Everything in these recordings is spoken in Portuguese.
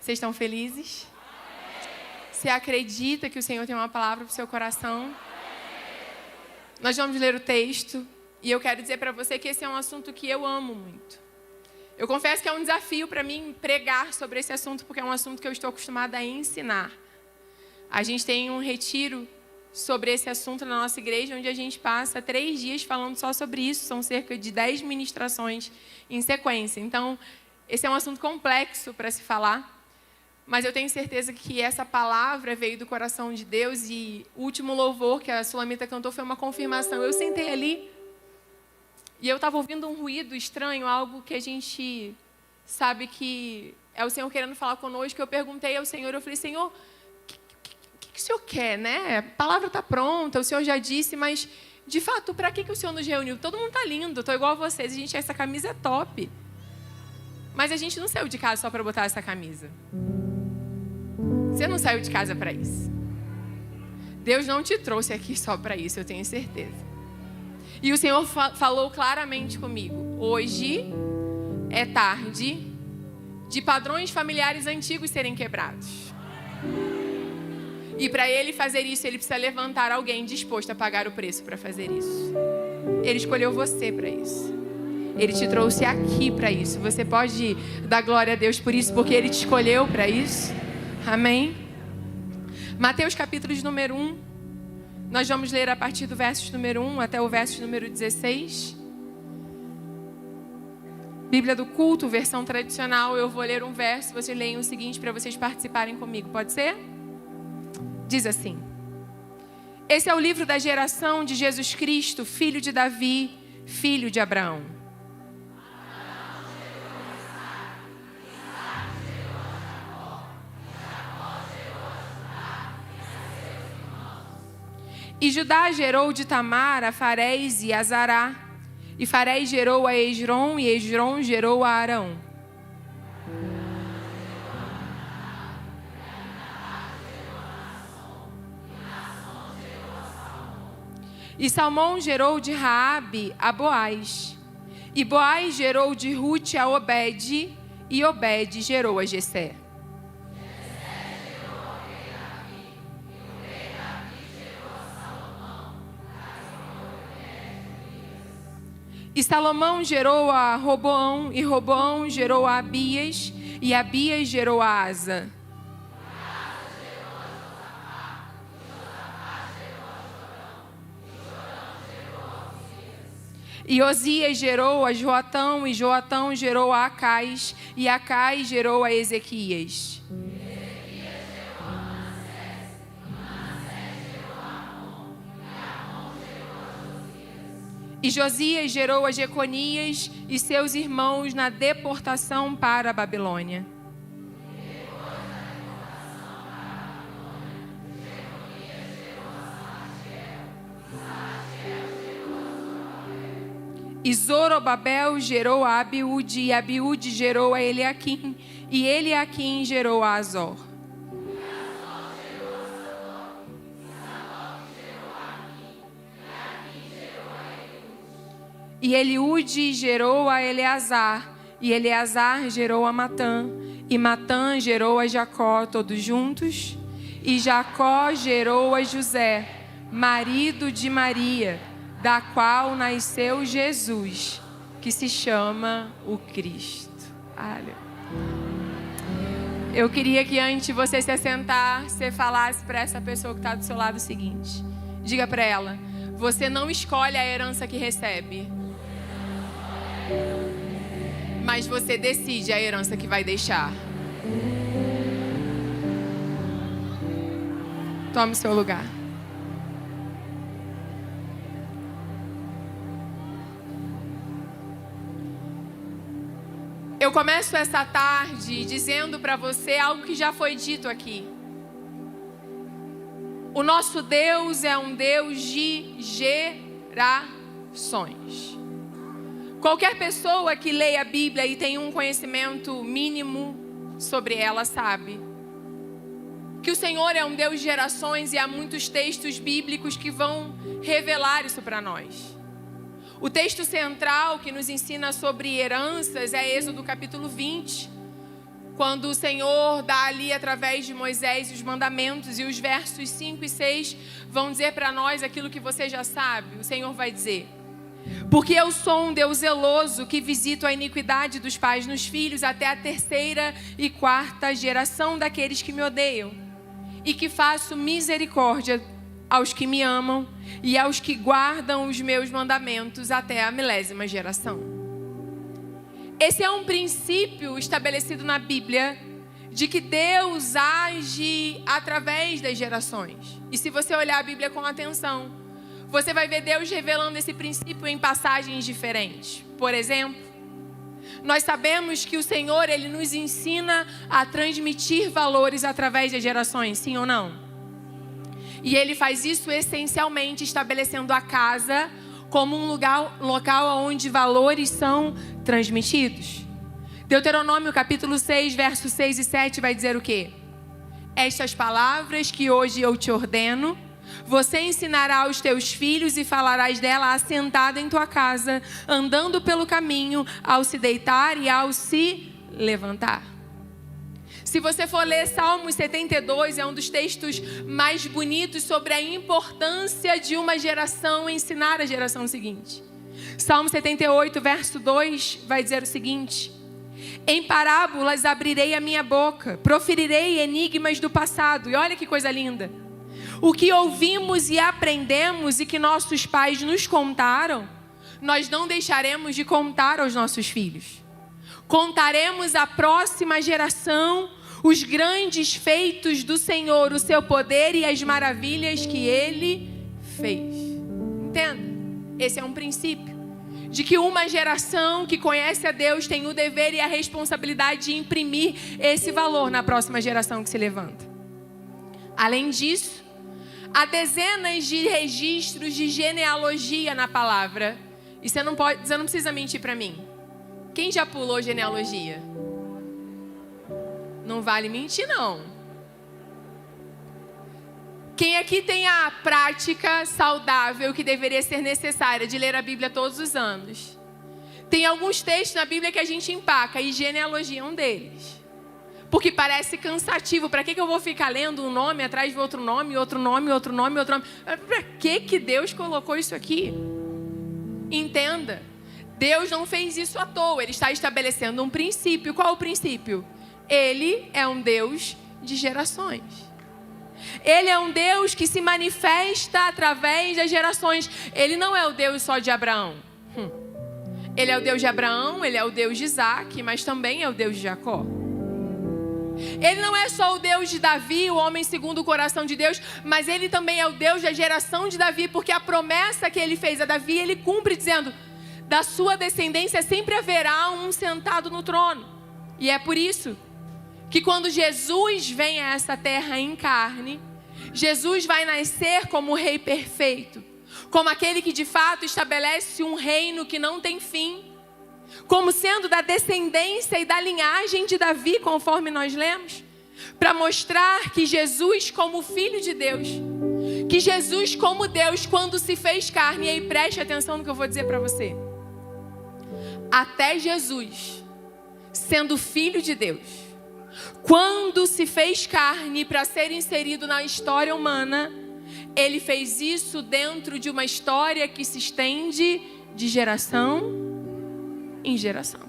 Vocês estão felizes? Você acredita que o Senhor tem uma palavra para o seu coração? Nós vamos ler o texto e eu quero dizer para você que esse é um assunto que eu amo muito. Eu confesso que é um desafio para mim pregar sobre esse assunto, porque é um assunto que eu estou acostumada a ensinar. A gente tem um retiro sobre esse assunto na nossa igreja, onde a gente passa 3 dias falando só sobre isso. São cerca de 10 ministrações em sequência. Então, esse é um assunto complexo para se falar. Mas eu tenho certeza que essa palavra veio do coração de Deus. E o último louvor que a Sulamita cantou foi uma confirmação. Eu sentei ali e eu estava ouvindo um ruído estranho, algo que a gente sabe que é o Senhor querendo falar conosco. Eu perguntei ao Senhor, eu falei, Senhor, o que o Senhor quer, né? A palavra está pronta, o Senhor já disse, mas, de fato, para que o Senhor nos reuniu? Todo mundo está lindo, estou igual a vocês, essa camisa é top. Mas a gente não saiu de casa só para botar essa camisa. Você não saiu de casa para isso. Deus não te trouxe aqui só para isso, eu tenho certeza. E o Senhor falou claramente comigo. Hoje é tarde de padrões familiares antigos serem quebrados. E para Ele fazer isso, Ele precisa levantar alguém disposto a pagar o preço para fazer isso. Ele escolheu você para isso. Ele te trouxe aqui para isso. Você pode dar glória a Deus por isso, porque Ele te escolheu para isso. Amém? Mateus capítulo de número 1. Nós vamos ler a partir do verso número 1 até o verso número 16. Bíblia do culto, versão tradicional. Eu vou ler um verso, vocês leem o seguinte para vocês participarem comigo. Pode ser? Diz assim: esse é o livro da geração de Jesus Cristo, filho de Davi, filho de Abraão. E Judá gerou de Tamar a Farés e a Zará. E Farés gerou a Esrom, e Esrom gerou a Arão. E Salmão gerou de Raabe a Boaz. E Boaz gerou de Rute a Obed. E Obed gerou a Jessé. E Salomão gerou a Roboão, e Roboão gerou a Abias, e Abias gerou a Asa. E Osias gerou a Joatão, e Joatão gerou a Acais, e Acais gerou a Ezequias. E Josias gerou a Jeconias e seus irmãos na deportação para a Babilônia. E Zorobabel gerou a Abiúde, e Abiúde gerou a Eliaquim, e Eliaquim gerou a Azor. E Eliúde gerou a Eleazar, e Eleazar gerou a Matã, e Matã gerou a Jacó, todos juntos. E Jacó gerou a José, marido de Maria, da qual nasceu Jesus, que se chama o Cristo. Aleluia. Eu queria que antes de você se assentar, você falasse para essa pessoa que está do seu lado o seguinte. Diga para ela: você não escolhe a herança que recebe, mas você decide a herança que vai deixar. Tome o seu lugar. Eu começo essa tarde dizendo para você algo que já foi dito aqui. O nosso Deus é um Deus de gerações. Qualquer pessoa que leia a Bíblia e tem um conhecimento mínimo sobre ela sabe que o Senhor é um Deus de gerações, e há muitos textos bíblicos que vão revelar isso para nós. O texto central que nos ensina sobre heranças é Êxodo capítulo 20, quando o Senhor dá ali através de Moisés os mandamentos, e os versos 5 e 6 vão dizer para nós aquilo que você já sabe. O Senhor vai dizer: porque eu sou um Deus zeloso, que visito a iniquidade dos pais nos filhos até a 3ª e 4ª geração daqueles que me odeiam, e que faço misericórdia aos que me amam e aos que guardam os meus mandamentos até a 1000ª geração. Esse é um princípio estabelecido na Bíblia, de que Deus age através das gerações. E se você olhar a Bíblia com atenção, você vai ver Deus revelando esse princípio em passagens diferentes. Por exemplo, nós sabemos que o Senhor, Ele nos ensina a transmitir valores através das gerações, sim ou não? E Ele faz isso essencialmente estabelecendo a casa como um local onde valores são transmitidos. Deuteronômio capítulo 6, versos 6 e 7 vai dizer o quê? Estas palavras que hoje eu te ordeno, você ensinará aos teus filhos e falarás dela assentada em tua casa, andando pelo caminho, ao se deitar e ao se levantar. Se você for ler Salmos 72, é um dos textos mais bonitos sobre a importância de uma geração ensinar a geração seguinte. Salmo 78, verso 2, vai dizer o seguinte: em parábolas abrirei a minha boca, proferirei enigmas do passado. E olha que coisa linda. O que ouvimos e aprendemos e que nossos pais nos contaram, nós não deixaremos de contar aos nossos filhos. Contaremos à próxima geração os grandes feitos do Senhor, o seu poder e as maravilhas que Ele fez. Entenda? Esse é um princípio de que uma geração que conhece a Deus tem o dever e a responsabilidade de imprimir esse valor na próxima geração que se levanta. Além disso, há dezenas de registros de genealogia na palavra. E você não precisa mentir para mim. Quem já pulou genealogia? Não vale mentir, não. Quem aqui tem a prática saudável que deveria ser necessária de ler a Bíblia todos os anos? Tem alguns textos na Bíblia que a gente empaca, e genealogia é um deles. Porque parece cansativo. Para que eu vou ficar lendo um nome atrás de outro nome, outro nome, outro nome, outro nome? Para que Deus colocou isso aqui? Entenda. Deus não fez isso à toa. Ele está estabelecendo um princípio. Qual o princípio? Ele é um Deus de gerações. Ele é um Deus que se manifesta através das gerações. Ele não é o Deus só de Abraão. Ele é o Deus de Abraão, ele é o Deus de Isaac, mas também é o Deus de Jacó. Ele não é só o Deus de Davi, o homem segundo o coração de Deus, mas ele também é o Deus da geração de Davi, porque a promessa que ele fez a Davi, ele cumpre dizendo: da sua descendência sempre haverá um sentado no trono. E é por isso que quando Jesus vem a essa terra em carne, Jesus vai nascer como o rei perfeito, como aquele que de fato estabelece um reino que não tem fim, como sendo da descendência e da linhagem de Davi, conforme nós lemos, para mostrar que Jesus como Filho de Deus, que Jesus como Deus, quando se fez carne, e aí preste atenção no que eu vou dizer para você, até Jesus, sendo Filho de Deus, quando se fez carne para ser inserido na história humana, ele fez isso dentro de uma história que se estende de geração em geração.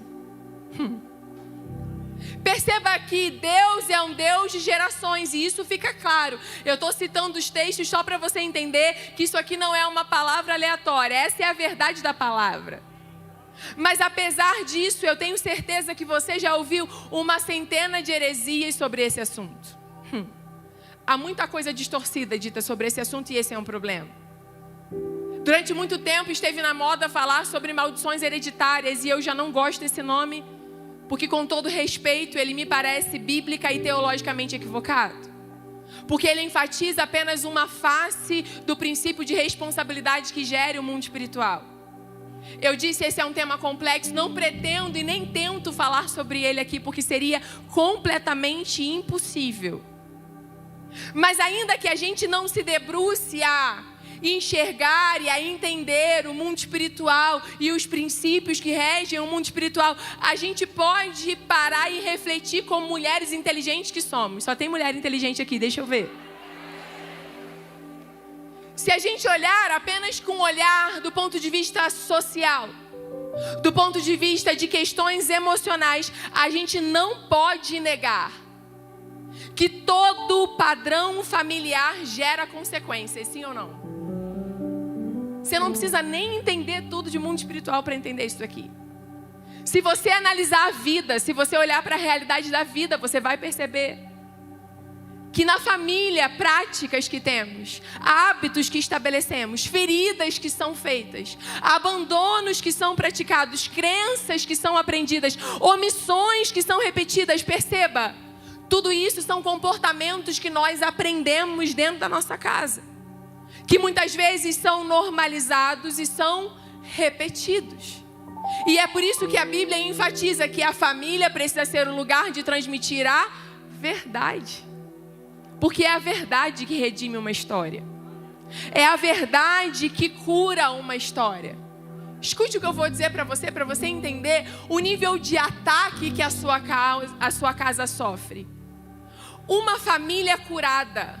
Perceba que Deus é um Deus de gerações, e isso fica claro. Eu estou citando os textos só para você entender que isso aqui não é uma palavra aleatória. Essa é a verdade da palavra. Mas apesar disso, eu tenho certeza que você já ouviu uma centena de heresias sobre esse assunto. Há muita coisa distorcida dita sobre esse assunto, e esse é um problema. Durante muito tempo esteve na moda falar sobre maldições hereditárias, e eu já não gosto desse nome, porque com todo respeito ele me parece bíblica e teologicamente equivocado. Porque ele enfatiza apenas uma face do princípio de responsabilidade que gere o mundo espiritual. Eu disse, esse é um tema complexo, não pretendo e nem tento falar sobre ele aqui, porque seria completamente impossível. Mas ainda que a gente não se debruce a enxergar e a entender o mundo espiritual e os princípios que regem o mundo espiritual, a gente pode parar e refletir como mulheres inteligentes que somos. Só tem mulher inteligente aqui, deixa eu ver. Se a gente olhar apenas com o olhar do ponto de vista social, do ponto de vista de questões emocionais, a gente não pode negar que todo padrão familiar gera consequências, sim ou não? Você não precisa nem entender tudo de mundo espiritual para entender isso aqui. Se você analisar a vida, se você olhar para a realidade da vida, você vai perceber que na família, práticas que temos, hábitos que estabelecemos, feridas que são feitas, abandonos que são praticados, crenças que são aprendidas, omissões que são repetidas, perceba, tudo isso são comportamentos que nós aprendemos dentro da nossa casa, que muitas vezes são normalizados e são repetidos. E é por isso que a Bíblia enfatiza que a família precisa ser um lugar de transmitir a verdade. Porque é a verdade que redime uma história. É a verdade que cura uma história. Escute o que eu vou dizer para você entender o nível de ataque que a sua casa sofre. Uma família curada,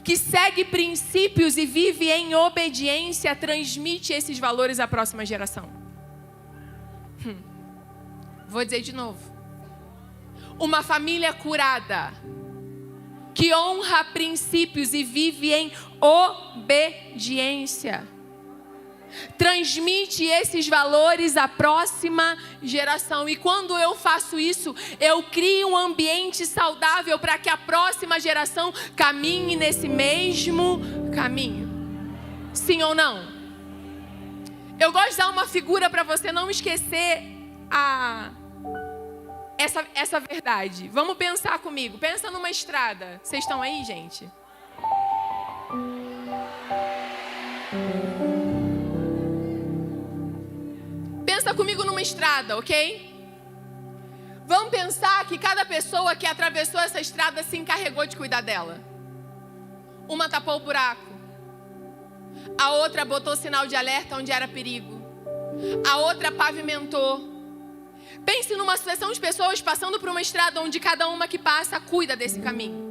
que segue princípios e vive em obediência, transmite esses valores à próxima geração. Vou dizer de novo. Uma família curada, que honra princípios e vive em obediência, transmite esses valores à próxima geração. E quando eu faço isso, eu crio um ambiente saudável para que a próxima geração caminhe nesse mesmo caminho. Sim ou não? Eu gosto de dar uma figura para você não esquecer essa verdade. Vamos pensar comigo. Pensa numa estrada. Vocês estão aí, gente? Pensa comigo numa estrada, ok? Vamos pensar que cada pessoa que atravessou essa estrada se encarregou de cuidar dela. Uma tapou o buraco. A outra botou sinal de alerta onde era perigo. A outra pavimentou. Pense numa sucessão de pessoas passando por uma estrada onde cada uma que passa cuida desse caminho.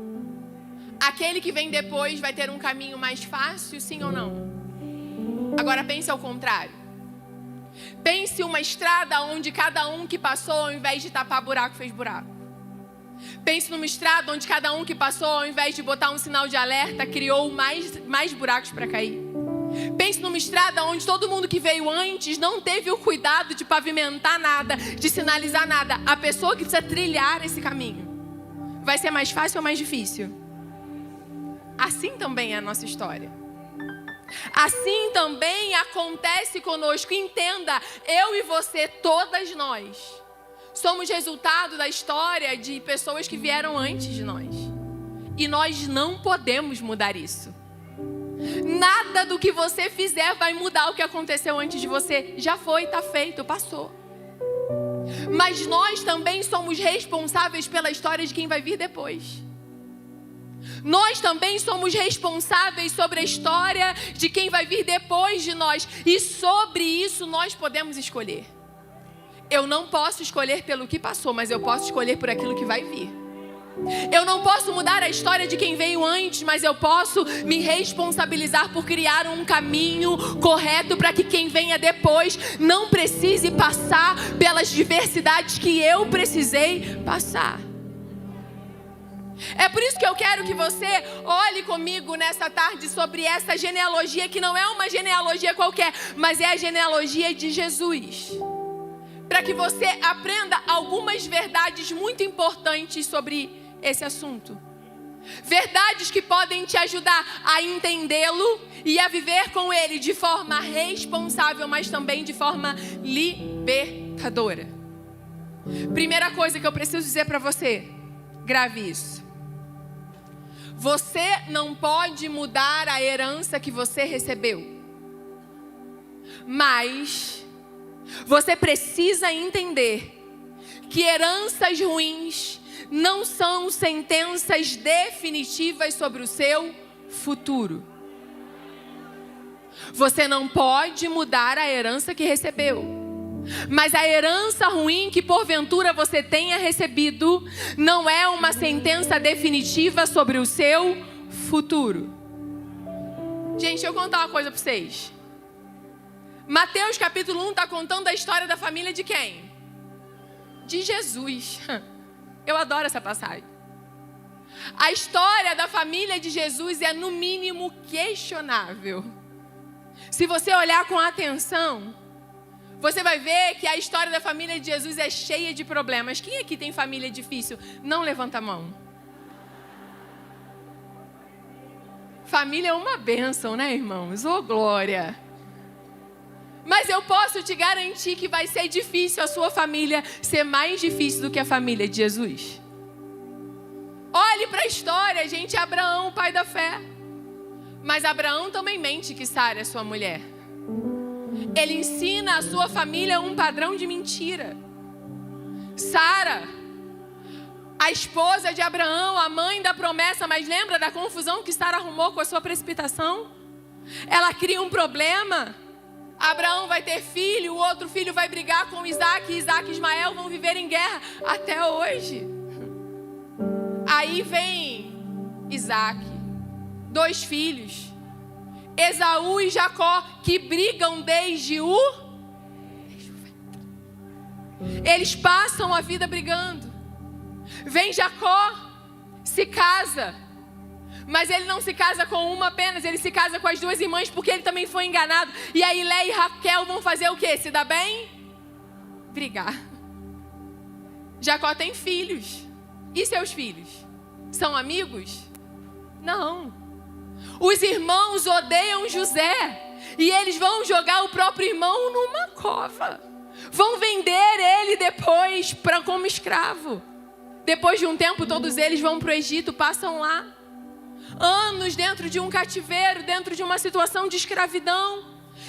Aquele que vem depois vai ter um caminho mais fácil, sim ou não? Agora pense ao contrário. Pense uma estrada onde cada um que passou, ao invés de tapar buraco, fez buraco. Pense numa estrada onde cada um que passou, ao invés de botar um sinal de alerta, criou mais buracos para cair. Pense numa estrada onde todo mundo que veio antes não teve o cuidado de pavimentar nada, de sinalizar nada. A pessoa que precisa trilhar esse caminho, vai ser mais fácil ou mais difícil? Assim também é a nossa história. Assim também acontece conosco. Entenda, eu e você, todas nós, somos resultado da história de pessoas que vieram antes de nós. E nós não podemos mudar isso. Nada do que você fizer vai mudar o que aconteceu antes de você. Já foi, está feito, passou. Mas nós também somos responsáveis pela história de quem vai vir depois. Nós também somos responsáveis sobre a história de quem vai vir depois de nós. E sobre isso nós podemos escolher. Eu não posso escolher pelo que passou, mas eu posso escolher por aquilo que vai vir. Eu não posso mudar a história de quem veio antes, mas eu posso me responsabilizar por criar um caminho correto para que quem venha depois não precise passar pelas diversidades que eu precisei passar. É por isso que eu quero que você olhe comigo nessa tarde sobre essa genealogia, que não é uma genealogia qualquer, mas é a genealogia de Jesus. Para que você aprenda algumas verdades muito importantes sobre esse assunto. Verdades que podem te ajudar a entendê-lo e a viver com ele de forma responsável, mas também de forma libertadora. Primeira coisa que eu preciso dizer para você, grave isso. Você não pode mudar a herança que você recebeu. Mas você precisa entender que heranças ruins não são sentenças definitivas sobre o seu futuro. Você não pode mudar a herança que recebeu. Mas a herança ruim que porventura você tenha recebido não é uma sentença definitiva sobre o seu futuro. Gente, deixa eu contar uma coisa para vocês. Mateus capítulo 1 está contando a história da família de quem? De Jesus. Eu adoro essa passagem. A história da família de Jesus é no mínimo questionável. Se você olhar com atenção, você vai ver que a história da família de Jesus é cheia de problemas. Quem aqui tem família difícil? Não levanta a mão. Família é uma bênção, né, irmãos? Ô, glória! Mas eu posso te garantir que vai ser difícil a sua família ser mais difícil do que a família de Jesus. Olhe para a história, gente. Abraão, o pai da fé. Mas Abraão também mente que Sara é sua mulher. Ele ensina a sua família um padrão de mentira. Sara, a esposa de Abraão, a mãe da promessa, mas lembra da confusão que Sara arrumou com a sua precipitação? Ela cria um problema. Abraão vai ter filho, o outro filho vai brigar com Isaac, e Isaac e Ismael vão viver em guerra até hoje. Aí vem Isaac, 2 filhos, Esaú e Jacó, que brigam desde o... Eles passam a vida brigando. Vem Jacó, se casa. Mas ele não se casa com uma apenas, ele se casa com as 2 irmãs, porque ele também foi enganado. E aí Léia e Raquel vão fazer o quê? Se dar bem? Brigar. Jacó tem filhos. E seus filhos? São amigos? Não. Os irmãos odeiam José. E eles vão jogar o próprio irmão numa cova. Vão vender ele depois como escravo. Depois de um tempo, todos eles vão para o Egito, passam lá. Anos dentro de um cativeiro, dentro de uma situação de escravidão.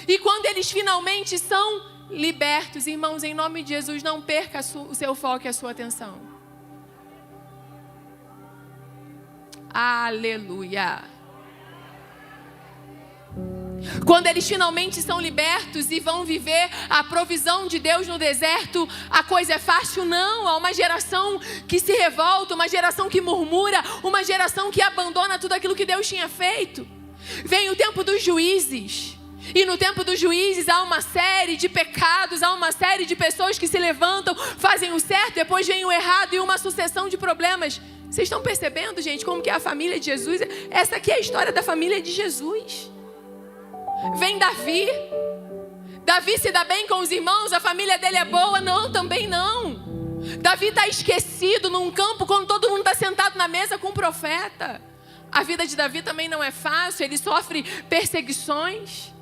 E quando eles finalmente são libertos, irmãos, em nome de Jesus, não perca o seu foco e a sua atenção. Aleluia. Quando eles finalmente são libertos e vão viver a provisão de Deus no deserto, a coisa é fácil? Não. Há uma geração que se revolta, uma geração que murmura, uma geração que abandona tudo aquilo que Deus tinha feito. Vem o tempo dos juízes. E no tempo dos juízes há uma série de pecados, há uma série de pessoas que se levantam, fazem o certo, depois vem o errado e uma sucessão de problemas. Vocês estão percebendo, gente, como que é a família de Jesus? Essa aqui é a história da família de Jesus. Vem Davi. Davi se dá bem com os irmãos, a família dele é boa? Não, também não. Davi está esquecido num campo quando todo mundo está sentado na mesa com o profeta. A vida de Davi também não é fácil, ele sofre perseguições.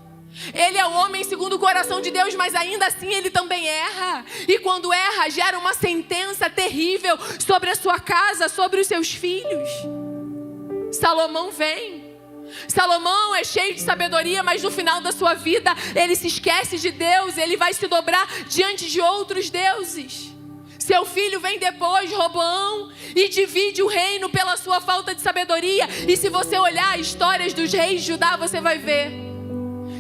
Ele é o homem segundo o coração de Deus, mas ainda assim ele também erra. E quando erra, gera uma sentença terrível sobre a sua casa, sobre os seus filhos. Salomão vem. Salomão é cheio de sabedoria, mas no final da sua vida ele se esquece de Deus, ele vai se dobrar diante de outros deuses. Seu filho vem depois, Roboão, e divide o reino pela sua falta de sabedoria. E se você olhar histórias dos reis de Judá, você vai ver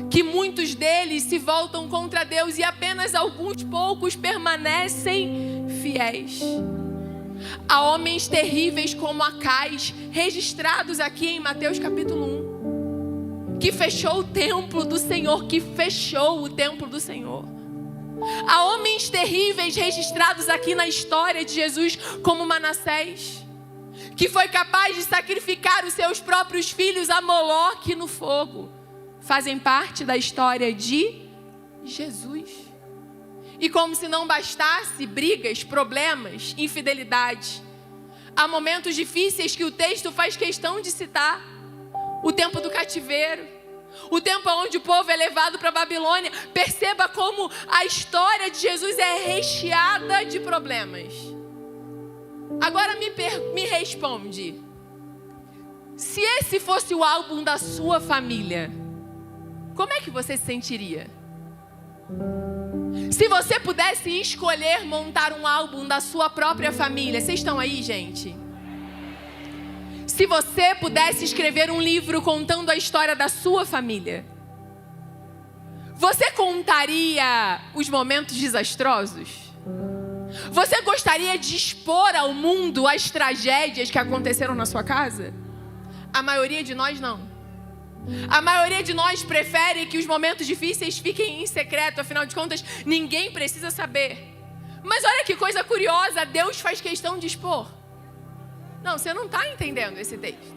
que muitos deles se voltam contra Deus e apenas alguns poucos permanecem fiéis. Há homens terríveis como Acais, registrados aqui em Mateus capítulo 1, que fechou o templo do Senhor, Há homens terríveis registrados aqui na história de Jesus, como Manassés, que foi capaz de sacrificar os seus próprios filhos a Moloque no fogo. Fazem parte da história de Jesus. E como se não bastasse brigas, problemas, infidelidade, há momentos difíceis que o texto faz questão de citar. O tempo do cativeiro, o tempo onde o povo é levado para a Babilônia. Perceba como a história de Jesus é recheada de problemas. Agora me responde. Se esse fosse o álbum da sua família, como é que você se sentiria? Se você pudesse escolher montar um álbum da sua própria família, vocês estão aí, gente? Se você pudesse escrever um livro contando a história da sua família, Você contaria os momentos desastrosos? Você gostaria de expor ao mundo as tragédias que aconteceram na sua casa? A maioria de nós não. A maioria de nós prefere que os momentos difíceis fiquem em secreto. Afinal de contas, ninguém precisa saber. Mas olha que coisa curiosa, Deus faz questão de expor. Não, você não está entendendo esse texto.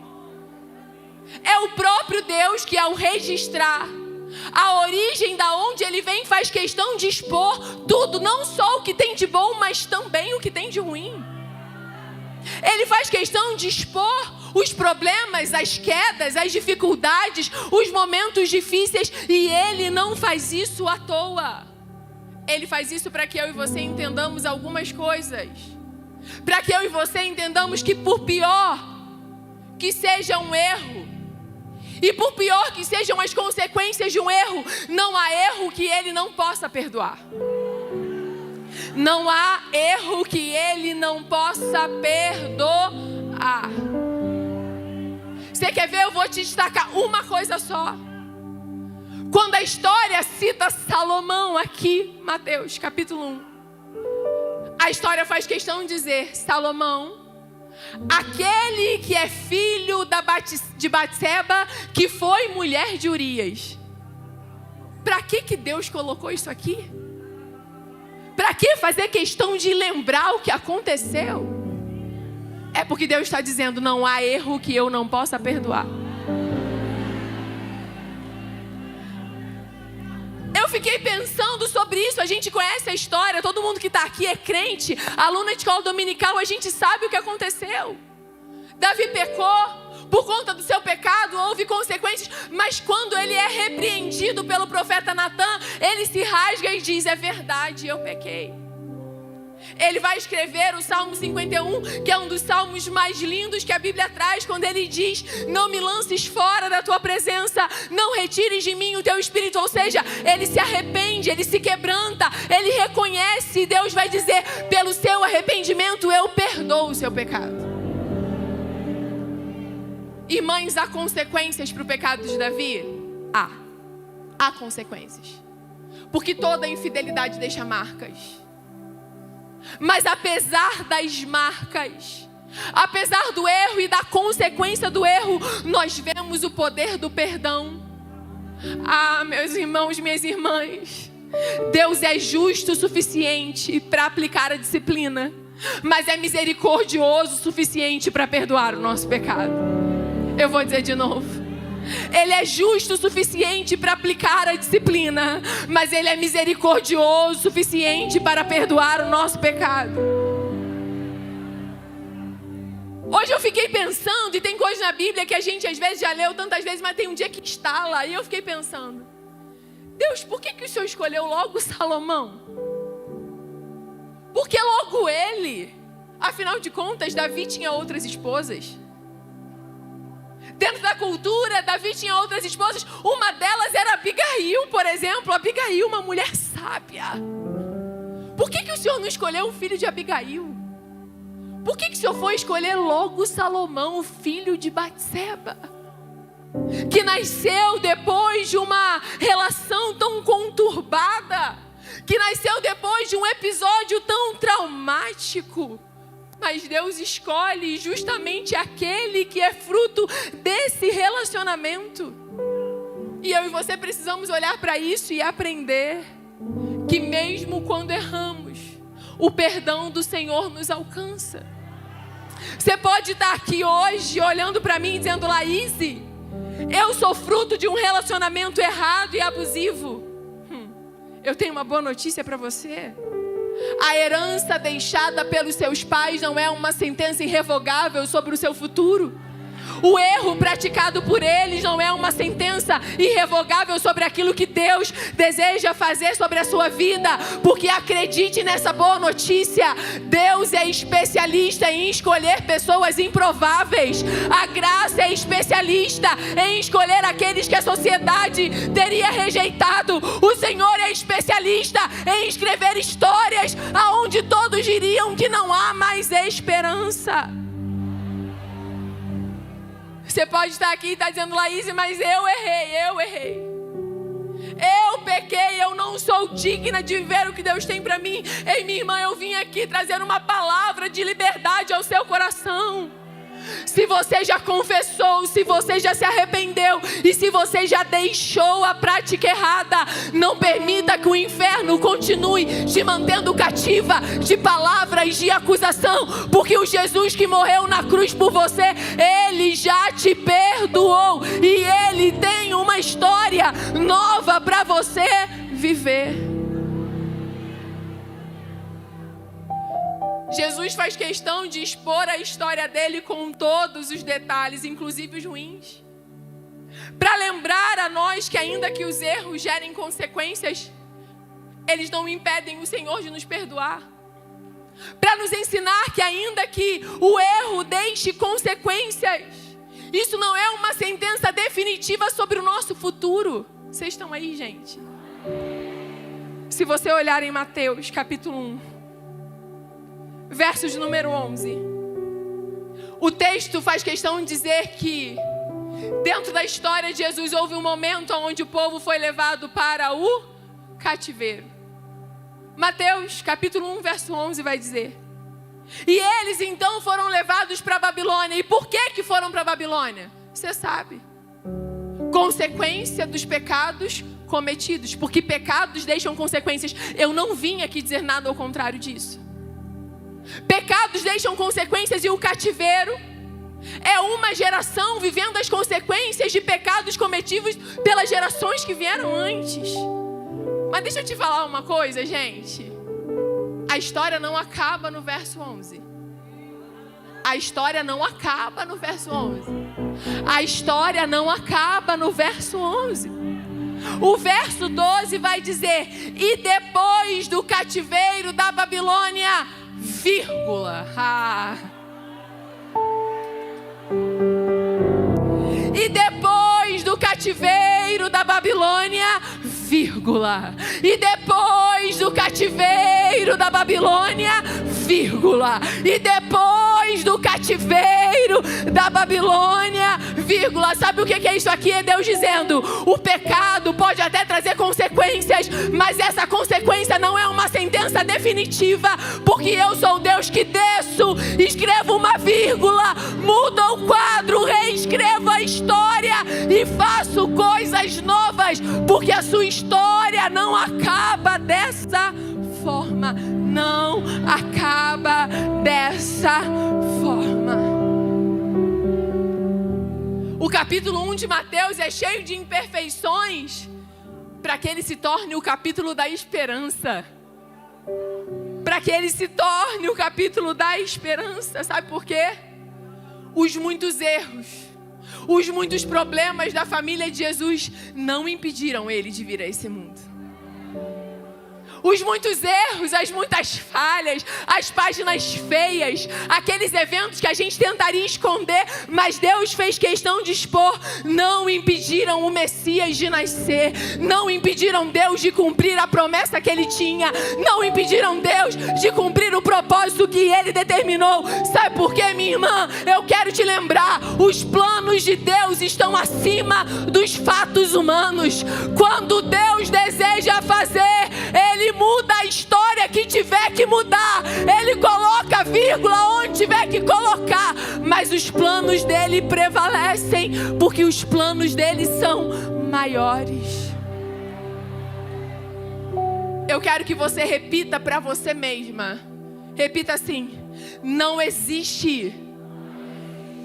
É o próprio Deus que, ao registrar a origem da onde ele vem, faz questão de expor tudo, não só o que tem de bom, mas também o que tem de ruim. Ele faz questão de expor os problemas, as quedas, as dificuldades, os momentos difíceis, e ele não faz isso à toa. Ele faz isso para que eu e você entendamos algumas coisas. Para que eu e você entendamos que, por pior que seja um erro, e por pior que sejam as consequências de um erro, não há erro que ele não possa perdoar. Não há erro que ele não possa perdoar. Você quer ver? Eu vou te destacar uma coisa só. Quando a história cita Salomão aqui, Mateus capítulo 1, a história faz questão de dizer: Salomão, aquele que é filho de Batseba, que foi mulher de Urias. Para que Deus colocou isso aqui? Para que fazer questão de lembrar o que aconteceu? É porque Deus está dizendo: não há erro que eu não possa perdoar. Eu fiquei pensando sobre isso. A gente conhece a história, todo mundo que está aqui é crente, aluna de escola dominical, a gente sabe o que aconteceu. Davi pecou, por conta do seu pecado houve consequências, mas quando ele é repreendido pelo profeta Natan, ele se rasga e diz: é verdade, eu pequei. Ele vai escrever o Salmo 51, que é um dos salmos mais lindos que a Bíblia traz, quando ele diz: não me lances fora da tua presença, não retires de mim o teu espírito. Ou seja, ele se arrepende, ele se quebranta, ele reconhece, e Deus vai dizer: pelo seu arrependimento eu perdoo o seu pecado. Irmãs, há consequências para o pecado de Davi? Há consequências, porque toda infidelidade deixa marcas. Mas apesar das marcas, apesar do erro e da consequência do erro, nós vemos o poder do perdão. Meus irmãos, minhas irmãs, Deus é justo o suficiente para aplicar a disciplina, mas é misericordioso o suficiente para perdoar o nosso pecado. Eu vou dizer de novo. Ele é justo o suficiente para aplicar a disciplina, mas ele é misericordioso o suficiente para perdoar o nosso pecado. Hoje eu fiquei pensando, e tem coisas na Bíblia que a gente às vezes já leu tantas vezes, mas tem um dia que instala, e eu fiquei pensando: Deus, por que o Senhor escolheu logo Salomão? Por que logo ele? Afinal de contas, Davi tinha outras esposas. Dentro da cultura, Davi tinha outras esposas. Uma delas era Abigail, por exemplo. Abigail, uma mulher sábia. Por que o Senhor não escolheu o filho de Abigail? Por que o Senhor foi escolher logo Salomão, o filho de Batseba, que nasceu depois de uma relação tão conturbada, que nasceu depois de um episódio tão traumático? Mas Deus escolhe justamente aquele que é fruto desse relacionamento. E eu e você precisamos olhar para isso e aprender que mesmo quando erramos, o perdão do Senhor nos alcança. Você pode estar aqui hoje olhando para mim e dizendo: Laíse, eu sou fruto de um relacionamento errado e abusivo. Eu tenho uma boa notícia para você. A herança deixada pelos seus pais não é uma sentença irrevogável sobre o seu futuro. O erro praticado por eles não é uma sentença irrevogável sobre aquilo que Deus deseja fazer sobre a sua vida. Porque acredite nessa boa notícia: Deus é especialista em escolher pessoas improváveis. A graça é especialista em escolher aqueles que a sociedade teria rejeitado. O Senhor é especialista em escrever histórias aonde todos diriam que não há mais esperança. Você pode estar aqui e estar dizendo: Laíse, mas eu errei. Eu pequei, eu não sou digna de viver o que Deus tem para mim. Ei, minha irmã, eu vim aqui trazer uma palavra de liberdade ao seu coração. Se você já confessou, se você já se arrependeu e se você já deixou a prática errada, não permita que o inferno continue te mantendo cativa de palavras de acusação, porque o Jesus que morreu na cruz por você, Ele já te perdoou e Ele tem uma história nova para você viver. Jesus faz questão de expor a história dele com todos os detalhes, inclusive os ruins, para lembrar a nós que ainda que os erros gerem consequências, eles não impedem o Senhor de nos perdoar. Para nos ensinar que ainda que o erro deixe consequências, isso não é uma sentença definitiva sobre o nosso futuro. Vocês estão aí, gente? Se você olhar em Mateus capítulo 1, versos número 11. O texto faz questão de dizer que dentro da história de Jesus houve um momento onde o povo foi levado para o cativeiro. Mateus capítulo 1, verso 11 vai dizer: e eles então foram levados para a Babilônia. E por que foram para a Babilônia? Você sabe. Consequência dos pecados cometidos. Porque pecados deixam consequências. Eu não vim aqui dizer nada ao contrário disso. Pecados deixam consequências, e o cativeiro é uma geração vivendo as consequências de pecados cometidos pelas gerações que vieram antes. Mas deixa eu te falar uma coisa, gente. A história não acaba no verso 11. A história não acaba no verso 11. A história não acaba no verso 11. O verso 12 vai dizer: e depois do cativeiro da Babilônia, vírgula. E depois do cativeiro da Babilônia, vírgula. E depois do cativeiro da Babilônia, vírgula. E depois do cativeiro da Babilônia, vírgula. Sabe o que é isso aqui? É Deus dizendo: o pecado pode até trazer consequências, mas essa consequência não é uma sentença definitiva, porque eu sou o Deus que desço, escrevo uma vírgula, mudo o quadro, reescrevo a história e faço coisas novas, porque a sua história não acaba dessa forma. Não acaba dessa forma. O capítulo 1 de Mateus é cheio de imperfeições para que ele se torne o capítulo da esperança. Para que ele se torne o capítulo da esperança. Sabe por quê? Os muitos erros, os muitos problemas da família de Jesus não impediram ele de vir a esse mundo. Os muitos erros, as muitas falhas, as páginas feias, aqueles eventos que a gente tentaria esconder, mas Deus fez questão de expor, não impediram o Messias de nascer, não impediram Deus de cumprir a promessa que Ele tinha, não impediram Deus de cumprir o propósito que Ele determinou. Sabe por quê, minha irmã? Eu quero te lembrar, os planos de Deus estão acima dos fatos humanos. Quando Deus deseja fazer, Ele muda a história que tiver que mudar. Ele coloca vírgula onde tiver que colocar. Mas os planos dele prevalecem, porque os planos dele são maiores. Eu quero que você repita para você mesma. Repita assim: não existe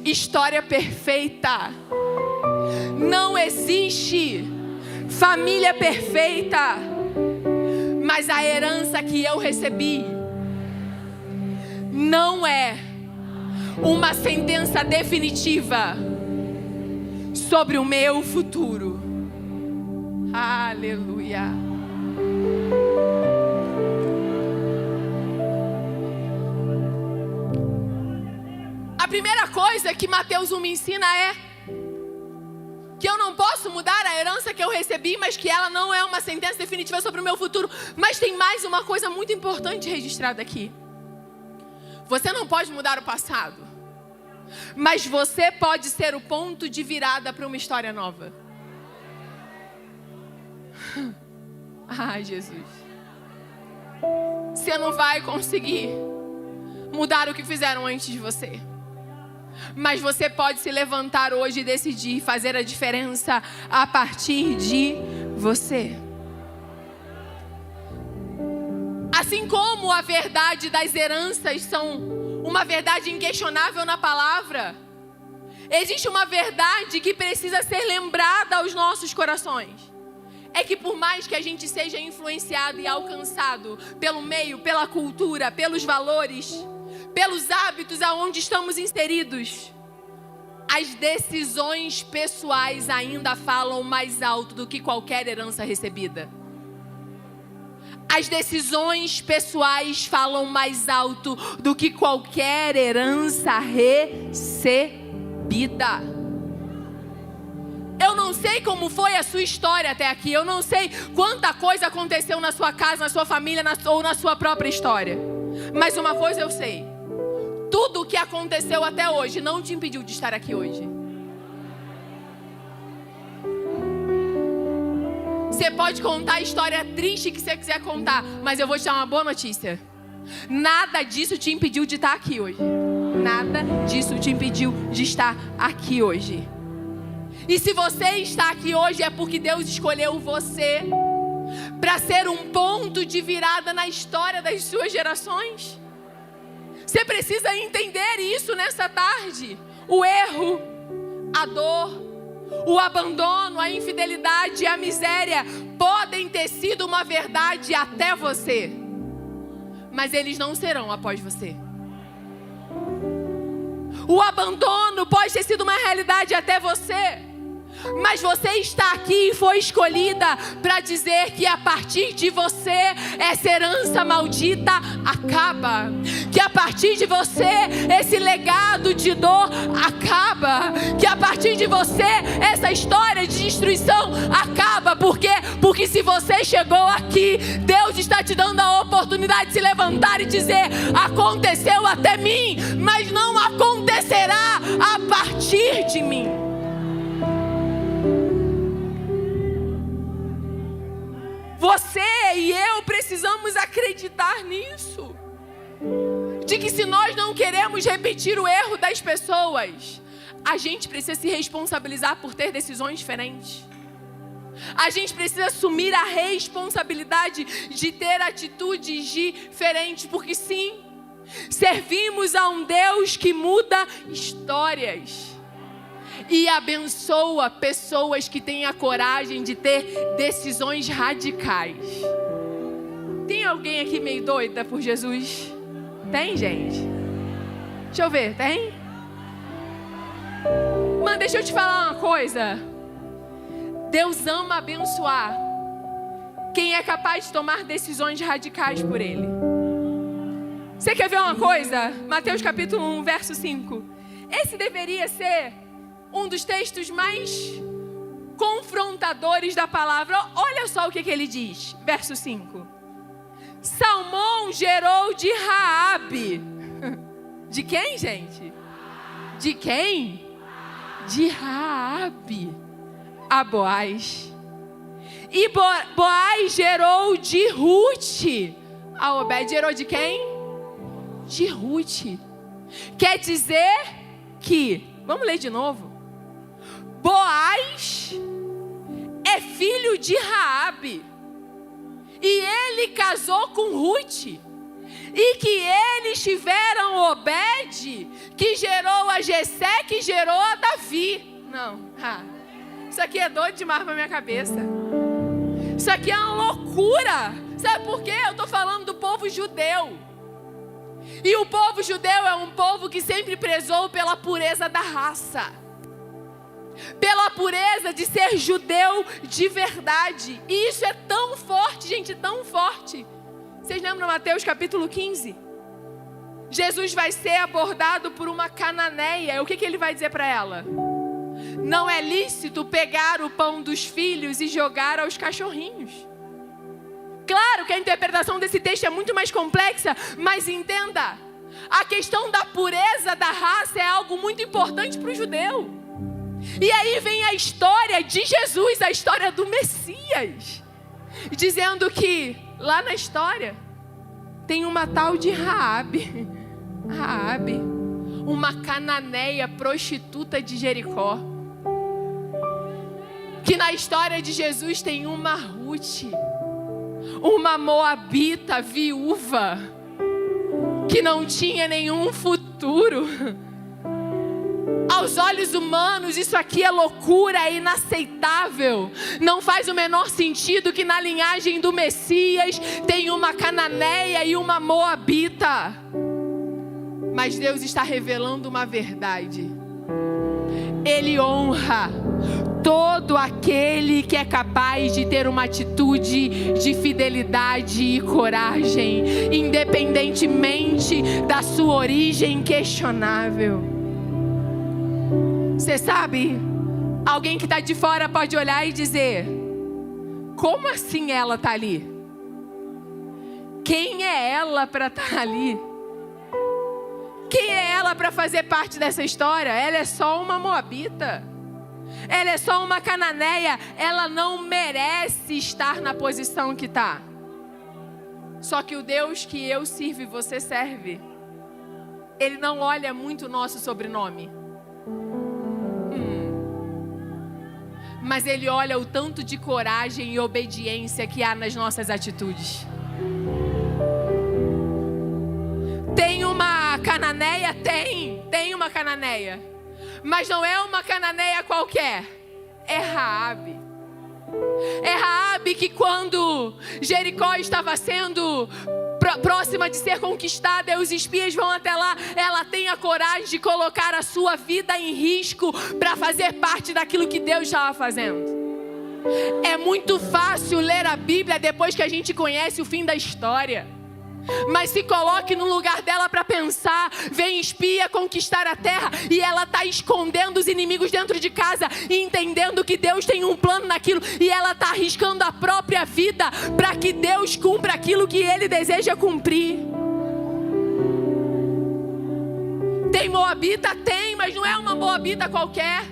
história perfeita. Não existe família perfeita. Mas a herança que eu recebi não é uma sentença definitiva sobre o meu futuro. Aleluia. A primeira coisa que Mateus 1 me ensina é que eu não posso mudar a herança que eu recebi, mas que ela não é uma sentença definitiva sobre o meu futuro. Mas tem mais uma coisa muito importante registrada aqui. Você não pode mudar o passado, mas você pode ser o ponto de virada para uma história nova. Ai, Jesus. Você não vai conseguir mudar o que fizeram antes de você. Mas você pode se levantar hoje e decidir fazer a diferença a partir de você. Assim como a verdade das heranças são uma verdade inquestionável na palavra, existe uma verdade que precisa ser lembrada aos nossos corações. É que por mais que a gente seja influenciado e alcançado pelo meio, pela cultura, pelos valores, pelos hábitos aonde estamos inseridos, as decisões pessoais ainda falam mais alto do que qualquer herança recebida. As decisões pessoais falam mais alto do que qualquer herança recebida. Eu não sei como foi a sua história até aqui. Eu não sei quanta coisa aconteceu na sua casa, na sua família ou na sua própria história. Mas uma coisa eu sei. Tudo o que aconteceu até hoje não te impediu de estar aqui hoje. Você pode contar a história triste que você quiser contar, mas eu vou te dar uma boa notícia. Nada disso te impediu de estar aqui hoje. Nada disso te impediu de estar aqui hoje. E se você está aqui hoje é porque Deus escolheu você para ser um ponto de virada na história das suas gerações. Você precisa entender isso nessa tarde. O erro, a dor, o abandono, a infidelidade, a miséria podem ter sido uma verdade até você, mas eles não serão após você. O abandono pode ter sido uma realidade até você, mas você está aqui e foi escolhida para dizer que a partir de você essa herança maldita acaba. Que a partir de você esse legado de dor acaba. Que a partir de você essa história de destruição acaba. Por quê? Porque se você chegou aqui, Deus está te dando a oportunidade de se levantar e dizer: aconteceu até mim, mas não acontecerá a partir de mim. Você e eu precisamos acreditar nisso. De que se nós não queremos repetir o erro das pessoas, a gente precisa se responsabilizar por ter decisões diferentes. A gente precisa assumir a responsabilidade de ter atitudes diferentes. Porque sim, servimos a um Deus que muda histórias e abençoa pessoas que têm a coragem de ter decisões radicais. Tem alguém aqui meio doida por Jesus? Tem, gente? Deixa eu ver, tem? Mano, deixa eu te falar uma coisa. Deus ama abençoar quem é capaz de tomar decisões radicais por Ele. Você quer ver uma coisa? Mateus capítulo 1, verso 5. Esse deveria ser um dos textos mais confrontadores da palavra. Olha só o que ele diz, verso 5. Salmão gerou de Raabe. De quem, gente? De quem? De Raabe a Boaz. E Boaz gerou de Ruth a Obed. Gerou de quem? De Ruth. Quer dizer que, vamos ler de novo. Boaz é filho de Raabe, e ele casou com Ruth, e que eles tiveram Obed, que gerou a Jessé, que gerou a Davi. Não, isso aqui é doido demais pra minha cabeça. Isso aqui é uma loucura. Sabe por quê? Eu estou falando do povo judeu. E o povo judeu é um povo que sempre prezou pela pureza da raça, pela pureza de ser judeu de verdade. E isso é tão forte, gente, tão forte. Vocês lembram Mateus capítulo 15? Jesus vai ser abordado por uma cananeia. O que ele vai dizer para ela? Não é lícito pegar o pão dos filhos e jogar aos cachorrinhos. Claro que a interpretação desse texto é muito mais complexa, mas entenda, a questão da pureza da raça é algo muito importante para o judeu. E aí vem a história de Jesus, a história do Messias. dizendo que lá na história tem uma tal de Raabe, uma cananeia prostituta de Jericó. Que na história de Jesus tem uma Ruth, uma moabita viúva, que não tinha nenhum futuro. Aos olhos humanos, isso aqui é loucura, é inaceitável. Não faz o menor sentido que na linhagem do Messias tem uma cananeia e uma moabita. Mas Deus está revelando uma verdade. Ele honra todo aquele que é capaz de ter uma atitude de fidelidade e coragem, independentemente da sua origem questionável. Você sabe, alguém que está de fora pode olhar e dizer: como assim ela está ali? Quem é ela para estar ali? Quem é ela para fazer parte dessa história? Ela é só uma moabita. Ela é só uma cananeia. Ela não merece estar na posição que está. Só que o Deus que eu sirvo e você serve, Ele não olha muito o nosso sobrenome. Mas Ele olha o tanto de coragem e obediência que há nas nossas atitudes. Tem uma cananeia? Tem uma cananeia. Mas não é uma cananeia qualquer. É Raabe. É Raabe que quando Jericó estava sendo próxima de ser conquistada e os espias vão até lá, ela tem a coragem de colocar a sua vida em risco para fazer parte daquilo que Deus estava fazendo. É muito fácil ler a Bíblia depois que a gente conhece o fim da história. Mas se coloque no lugar dela para pensar. Vem espia conquistar a terra e ela está escondendo os inimigos dentro de casa, entendendo que Deus tem um plano naquilo, e ela está arriscando a própria vida para que Deus cumpra aquilo que Ele deseja cumprir. Tem moabita? Tem, mas não é uma moabita qualquer.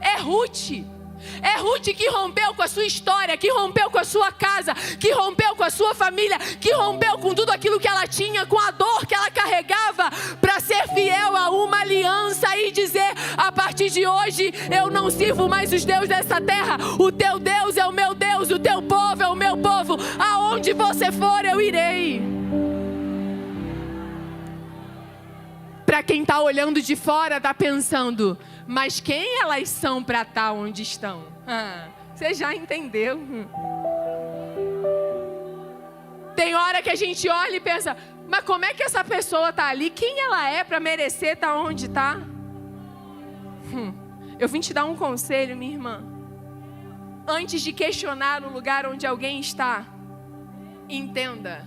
É Ruth. É Ruth que rompeu com a sua história, que rompeu com a sua casa, que rompeu com a sua família, que rompeu com tudo aquilo que ela tinha, com a dor que ela carregava, para ser fiel a uma aliança e dizer: a partir de hoje eu não sirvo mais os deuses dessa terra, o teu Deus é o meu Deus, o teu povo é o meu povo, aonde você for eu irei. Para quem está olhando de fora, está pensando: mas quem elas são para estar onde estão? Você já entendeu? Tem hora que a gente olha e pensa: mas como é que essa pessoa está ali? Quem ela é para merecer estar onde está? Eu vim te dar um conselho, minha irmã. Antes de questionar o lugar onde alguém está, entenda: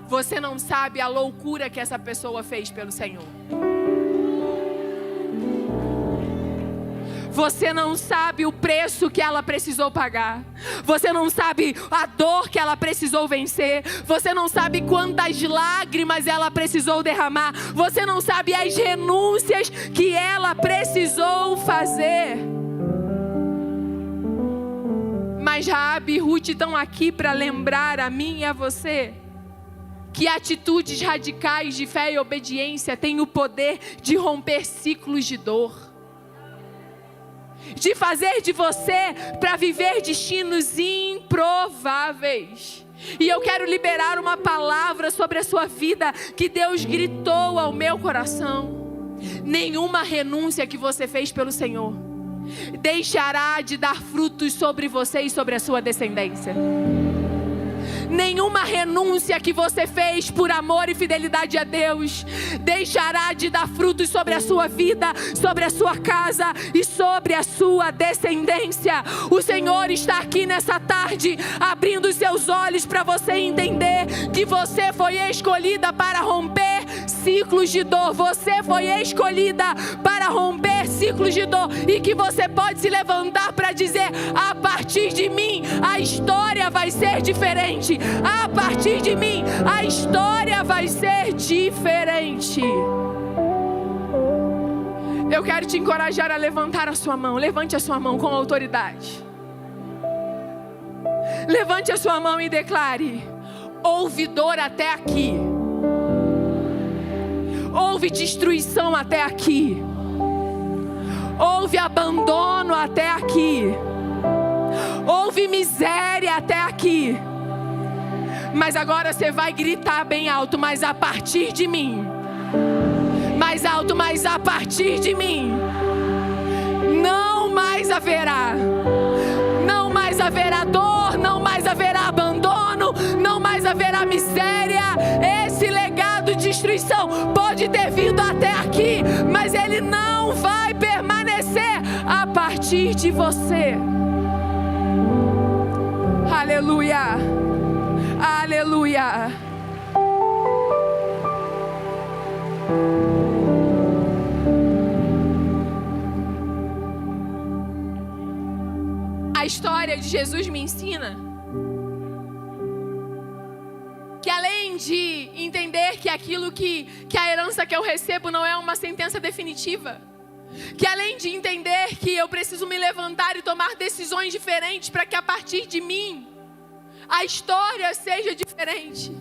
você não sabe a loucura que essa pessoa fez pelo Senhor. Você não sabe o preço que ela precisou pagar. Você não sabe a dor que ela precisou vencer. Você não sabe quantas lágrimas ela precisou derramar. Você não sabe as renúncias que ela precisou fazer. Mas Raabe e Ruth estão aqui para lembrar a mim e a você que atitudes radicais de fé e obediência têm o poder de romper ciclos de dor, de fazer de você para viver destinos improváveis. E eu quero liberar uma palavra sobre a sua vida que Deus gritou ao meu coração: nenhuma renúncia que você fez pelo Senhor deixará de dar frutos sobre você e sobre a sua descendência. Nenhuma renúncia que você fez por amor e fidelidade a Deus deixará de dar frutos sobre a sua vida, sobre a sua casa e sobre a sua descendência. O Senhor está aqui nessa tarde, abrindo os seus olhos para você entender que você foi escolhida para romper ciclos de dor. Você foi escolhida para romper ciclos de dor, e que você pode se levantar para dizer: a partir de mim a história vai ser diferente. A partir de mim a história vai ser diferente. Eu quero te encorajar a levantar a sua mão. Levante a sua mão com autoridade. Levante a sua mão e declare: houve dor até aqui. Houve destruição até aqui. Houve abandono até aqui. Houve miséria até aqui. Mas agora você vai gritar bem alto: mas a partir de mim. Mais alto, mas a partir de mim. Não mais haverá. Não mais haverá dor. Não mais haverá abandono. Não mais haverá miséria. Esse legado de destruição pode ter vindo até aqui, mas ele não vai permanecer a partir de você. Aleluia. Aleluia. A história de Jesus me ensina que, além de entender que aquilo que a herança que eu recebo não é uma sentença definitiva, que além de entender que eu preciso me levantar e tomar decisões diferentes para que a partir de mim a história seja diferente,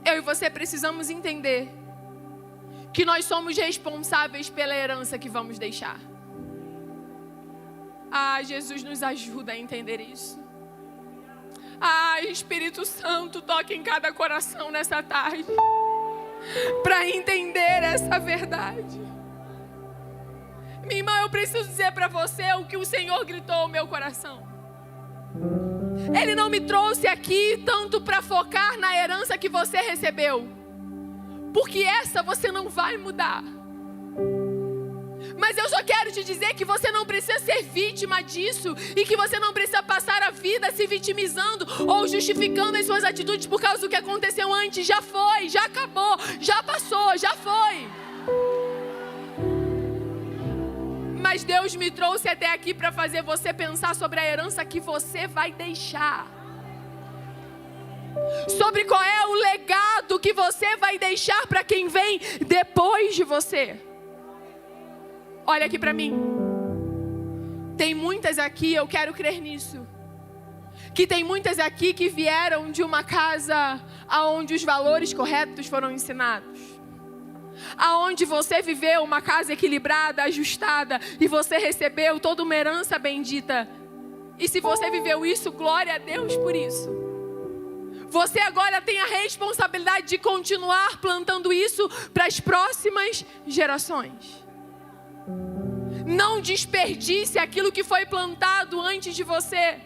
eu e você precisamos entender que nós somos responsáveis pela herança que vamos deixar. Jesus nos ajuda a entender isso. Espírito Santo, toque em cada coração nessa tarde para entender essa verdade. Minha irmã, eu preciso dizer para você o que o Senhor gritou ao meu coração. Ele não me trouxe aqui tanto para focar na herança que você recebeu, porque essa você não vai mudar. Mas eu só quero te dizer que você não precisa ser vítima disso, e que você não precisa passar a vida se vitimizando ou justificando as suas atitudes por causa do que aconteceu antes. Já foi, já acabou, já passou, já foi. Mas Deus me trouxe até aqui para fazer você pensar sobre a herança que você vai deixar. Sobre qual é o legado que você vai deixar para quem vem depois de você. Olha aqui para mim. Tem muitas aqui, eu quero crer nisso, que tem muitas aqui que vieram de uma casa onde os valores corretos foram ensinados, aonde você viveu uma casa equilibrada, ajustada, e você recebeu toda uma herança bendita. E se você viveu isso, glória a Deus por isso. Você agora tem a responsabilidade de continuar plantando isso para as próximas gerações. Não desperdice aquilo que foi plantado antes de você.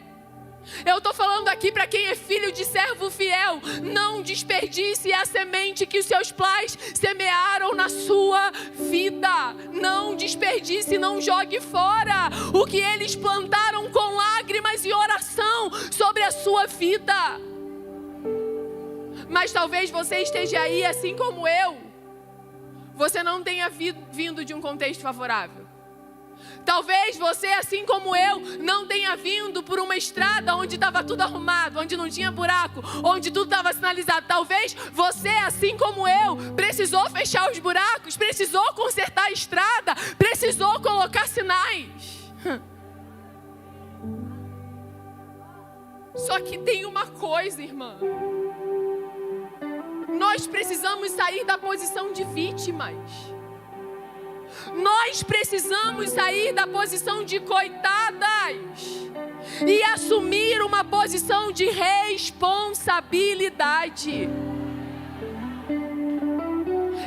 Eu estou falando aqui para quem é filho de servo fiel. Não desperdice a semente que os seus pais semearam na sua vida. Não desperdice, não jogue fora o que eles plantaram com lágrimas e oração sobre a sua vida. Mas talvez você esteja aí assim como eu. Você não tenha vindo de um contexto favorável. Talvez você, assim como eu, não tenha vindo por uma estrada onde estava tudo arrumado, onde não tinha buraco, onde tudo estava sinalizado. Talvez você, assim como eu, precisou fechar os buracos, precisou consertar a estrada, precisou colocar sinais. Só que tem uma coisa, irmã. Nós precisamos sair da posição de vítimas. Nós precisamos sair da posição de coitadas e assumir uma posição de responsabilidade.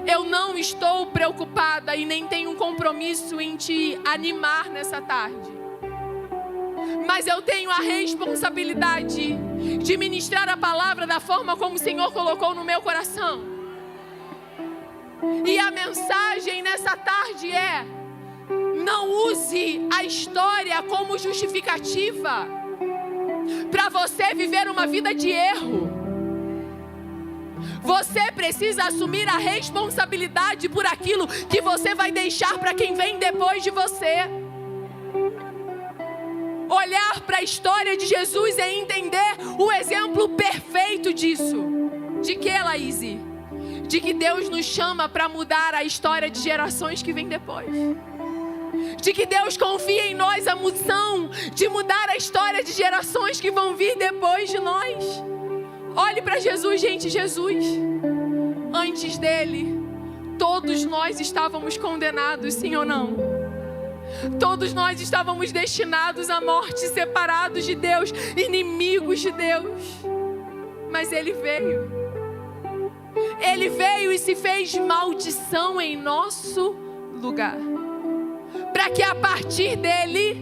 Eu não estou preocupada e nem tenho um compromisso em te animar nessa tarde, mas eu tenho a responsabilidade de ministrar a palavra da forma como o Senhor colocou no meu coração. E a mensagem nessa tarde é: não use a história como justificativa para você viver uma vida de erro. Você precisa assumir a responsabilidade por aquilo que você vai deixar para quem vem depois de você. Olhar para a história de Jesus é entender o exemplo perfeito disso. De que, Laíse? De que Deus nos chama para mudar a história de gerações que vêm depois. de que Deus confia em nós a missão de mudar a história de gerações que vão vir depois de nós. Olhe para Jesus, gente. Jesus, antes dele, todos nós estávamos condenados, sim ou não? Todos nós estávamos destinados à morte, separados de Deus, inimigos de Deus. Mas Ele veio. Ele veio e se fez maldição em nosso lugar, para que a partir dele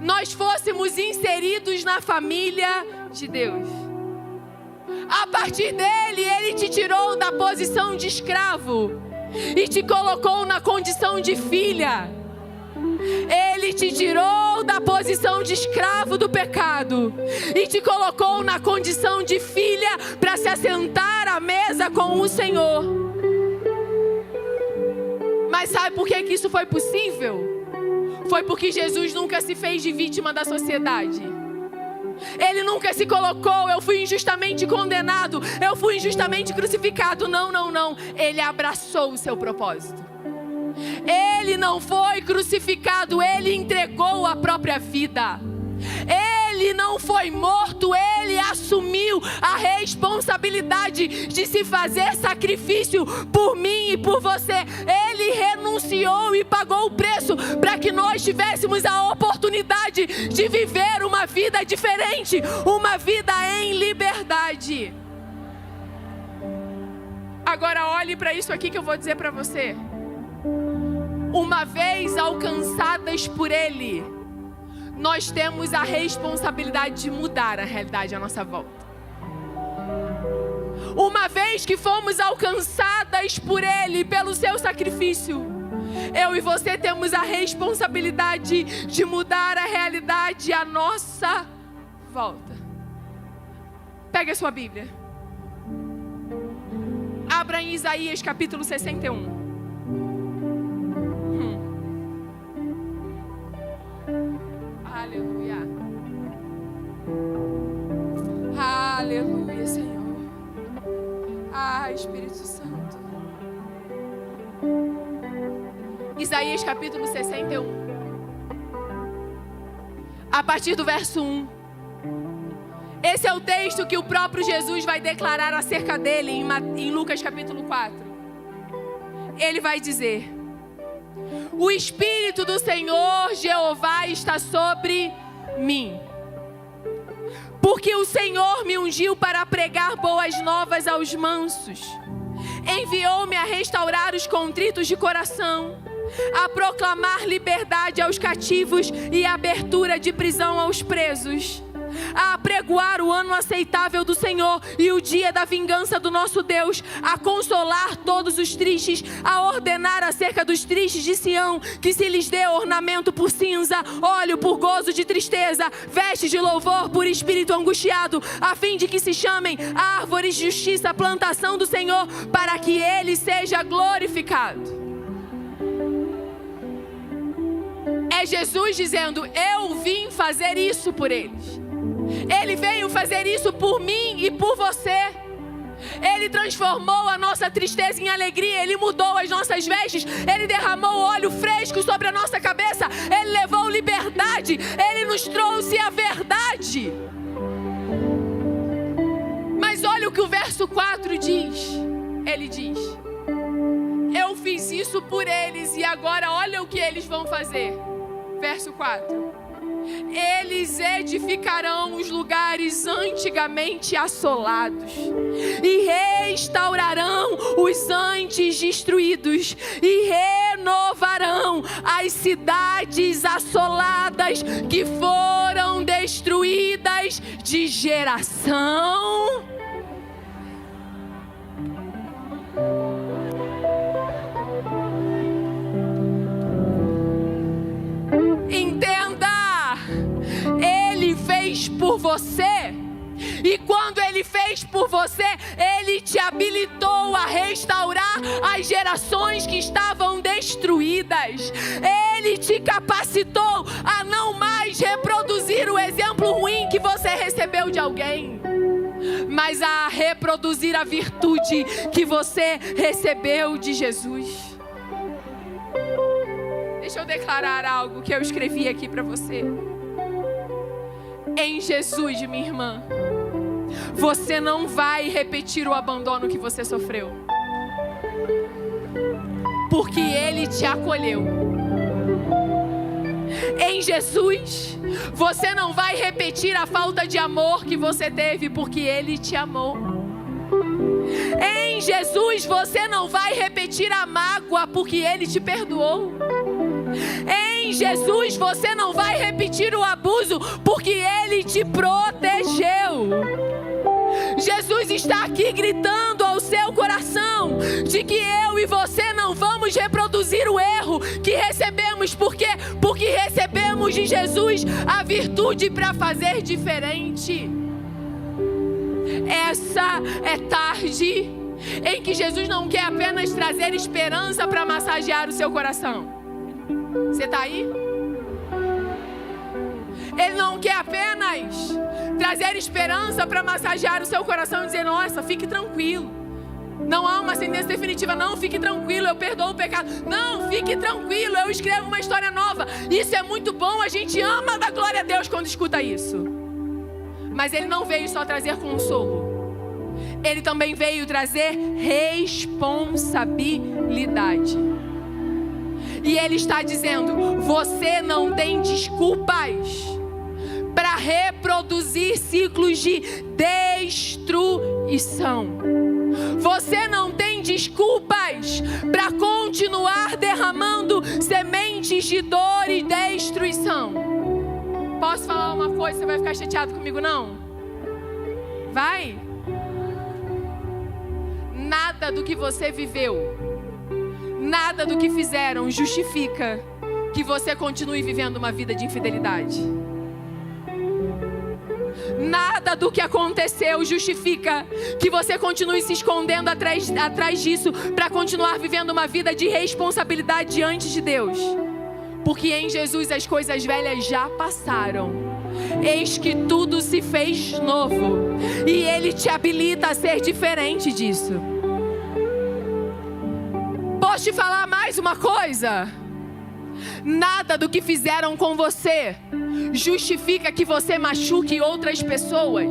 nós fôssemos inseridos na família de Deus. A partir dele, Ele te tirou da posição de escravo e te colocou na condição de filha. Ele te tirou da posição de escravo do pecado e te colocou na condição de filha para se assentar à mesa com o Senhor. Mas sabe por que isso foi possível? Foi porque Jesus nunca se fez de vítima da sociedade. Ele nunca se colocou, eu fui injustamente condenado, eu fui injustamente crucificado. Não, não, não. Ele abraçou o seu propósito. Ele não foi crucificado, Ele entregou a própria vida. Ele não foi morto, Ele assumiu a responsabilidade de se fazer sacrifício por mim e por você. Ele renunciou e pagou o preço para que nós tivéssemos a oportunidade de viver uma vida diferente, uma vida em liberdade. Agora olhe para isso aqui que eu vou dizer para você. Uma vez alcançadas por Ele, nós temos a responsabilidade de mudar a realidade à nossa volta. Uma vez que fomos alcançadas por Ele, pelo seu sacrifício, eu e você temos a responsabilidade de mudar a realidade à nossa volta. Pegue a sua Bíblia. Abra em Isaías capítulo 61. Aleluia. Aleluia, Senhor. Ah, Espírito Santo. Isaías capítulo 61. A partir do verso 1. Esse é o texto que o próprio Jesus vai declarar acerca dele em Lucas capítulo 4. Ele vai dizer: o Espírito do Senhor Jeová está sobre mim, porque o Senhor me ungiu para pregar boas novas aos mansos. Enviou-me a restaurar os contritos de coração, a proclamar liberdade aos cativos e abertura de prisão aos presos, a apregoar o ano aceitável do Senhor e o dia da vingança do nosso Deus, a consolar todos os tristes, a ordenar acerca dos tristes de Sião, que se lhes dê ornamento por cinza, óleo por gozo de tristeza, vestes de louvor por espírito angustiado, a fim de que se chamem árvores de justiça, plantação do Senhor, para que Ele seja glorificado. É Jesus dizendo: eu vim fazer isso por eles. Ele veio fazer isso por mim e por você. Ele transformou a nossa tristeza em alegria. Ele mudou as nossas vestes. Ele derramou óleo fresco sobre a nossa cabeça. Ele levou liberdade. Ele nos trouxe a verdade. Mas olha o que o verso 4 diz. Ele diz: eu fiz isso por eles e agora olha o que eles vão fazer. Verso 4. Eles edificarão os lugares antigamente assolados e restaurarão os antes destruídos e renovarão as cidades assoladas que foram destruídas de geração por você. E quando Ele fez por você, Ele te habilitou a restaurar as gerações que estavam destruídas. Ele te capacitou a não mais reproduzir o exemplo ruim que você recebeu de alguém, mas a reproduzir a virtude que você recebeu de Jesus. Deixa deixa eu declarar algo que eu escrevi aqui para você. Em Jesus, minha irmã, você não vai repetir o abandono que você sofreu, porque Ele te acolheu. Em Jesus, você não vai repetir a falta de amor que você teve, porque Ele te amou. Em Jesus, você não vai repetir a mágoa, porque Ele te perdoou. Em Jesus, você não vai repetir o abuso, porque Ele te protegeu. Jesus está aqui gritando ao seu coração de que eu e você não vamos reproduzir o erro que recebemos. Por quê? Porque recebemos de Jesus a virtude para fazer diferente. Essa é tarde em que Jesus não quer apenas trazer esperança para massagear o seu coração. Você está aí? Ele não quer apenas trazer esperança para massagear o seu coração e dizer: nossa, fique tranquilo. Não há uma sentença definitiva. Não, fique tranquilo, eu perdoo o pecado. Não, fique tranquilo, eu escrevo uma história nova. Isso é muito bom, a gente ama dar glória a Deus quando escuta isso. Mas Ele não veio só trazer consolo. Ele também veio trazer responsabilidade. E Ele está dizendo: você não tem desculpas para reproduzir ciclos de destruição. Você não tem desculpas para continuar derramando sementes de dor e destruição. Posso falar uma coisa? Você vai ficar chateado comigo, não? Vai? Nada do que você viveu, nada do que fizeram justifica que você continue vivendo uma vida de infidelidade. Nada do que aconteceu justifica que você continue se escondendo atrás disso para continuar vivendo uma vida de responsabilidade diante de Deus. Porque em Jesus as coisas velhas já passaram. Eis que tudo se fez novo. E Ele te habilita a ser diferente disso. Posso te falar mais uma coisa? Nada do que fizeram com você justifica que você machuque outras pessoas.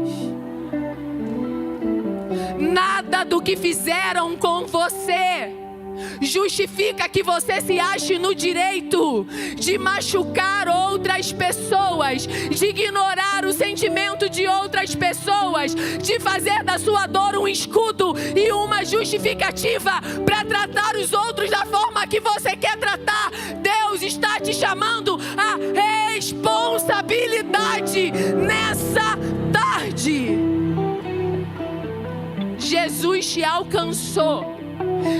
Nada do que fizeram com você justifica que você se ache no direito de machucar outras pessoas, de ignorar o sentimento de outras pessoas, de fazer da sua dor um escudo e uma justificativa para tratar os outros da forma que você quer tratar. Deus está te chamando a responsabilidade nessa tarde. Jesus te alcançou.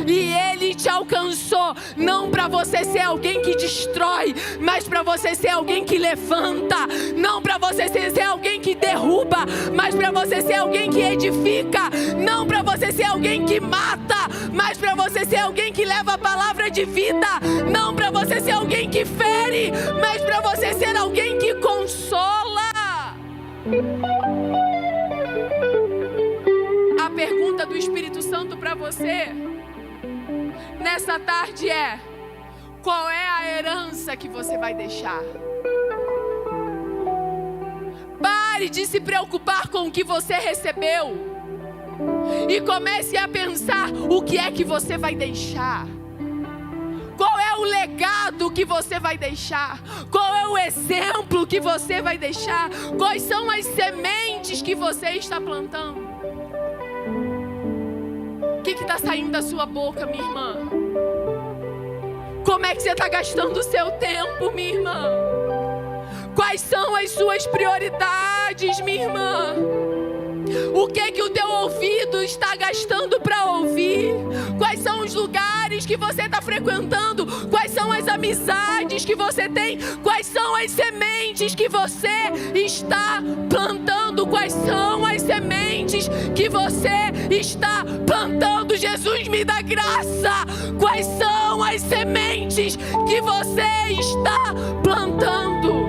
E Ele te alcançou não para você ser alguém que destrói, mas para você ser alguém que levanta. Não para você ser alguém que derruba, mas para você ser alguém que edifica. Não para você ser alguém que mata, mas para você ser alguém que leva a palavra de vida. Não para você ser alguém que fere, mas para você ser alguém que consola. A pergunta do Espírito Santo para você nessa tarde é: qual é a herança que você vai deixar? Pare de se preocupar com o que você recebeu e comece a pensar o que é que você vai deixar. Qual é o legado que você vai deixar? Qual é o exemplo que você vai deixar? Quais são as sementes que você está plantando? O que está saindo da sua boca, minha irmã? Como é que você está gastando o seu tempo, minha irmã? Quais são as suas prioridades, minha irmã? O que o teu ouvido está gastando para ouvir? Quais são os lugares que você está frequentando? Quais são as amizades que você tem? Quais são as sementes que você está plantando? Quais são as sementes que você está plantando? Jesus, me dá graça. Quais são as sementes que você está plantando?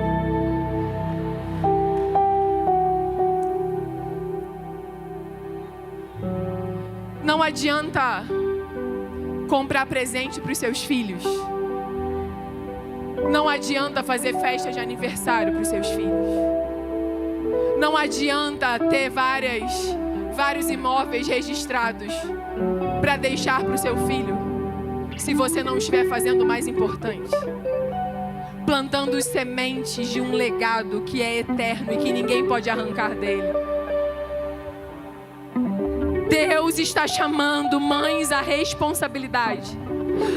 Não adianta comprar presente para os seus filhos. Não adianta fazer festa de aniversário para os seus filhos. Não adianta ter vários imóveis registrados para deixar para o seu filho, se você não estiver fazendo o mais importante, plantando sementes de um legado que é eterno e que ninguém pode arrancar dele. Deus está chamando mães à responsabilidade,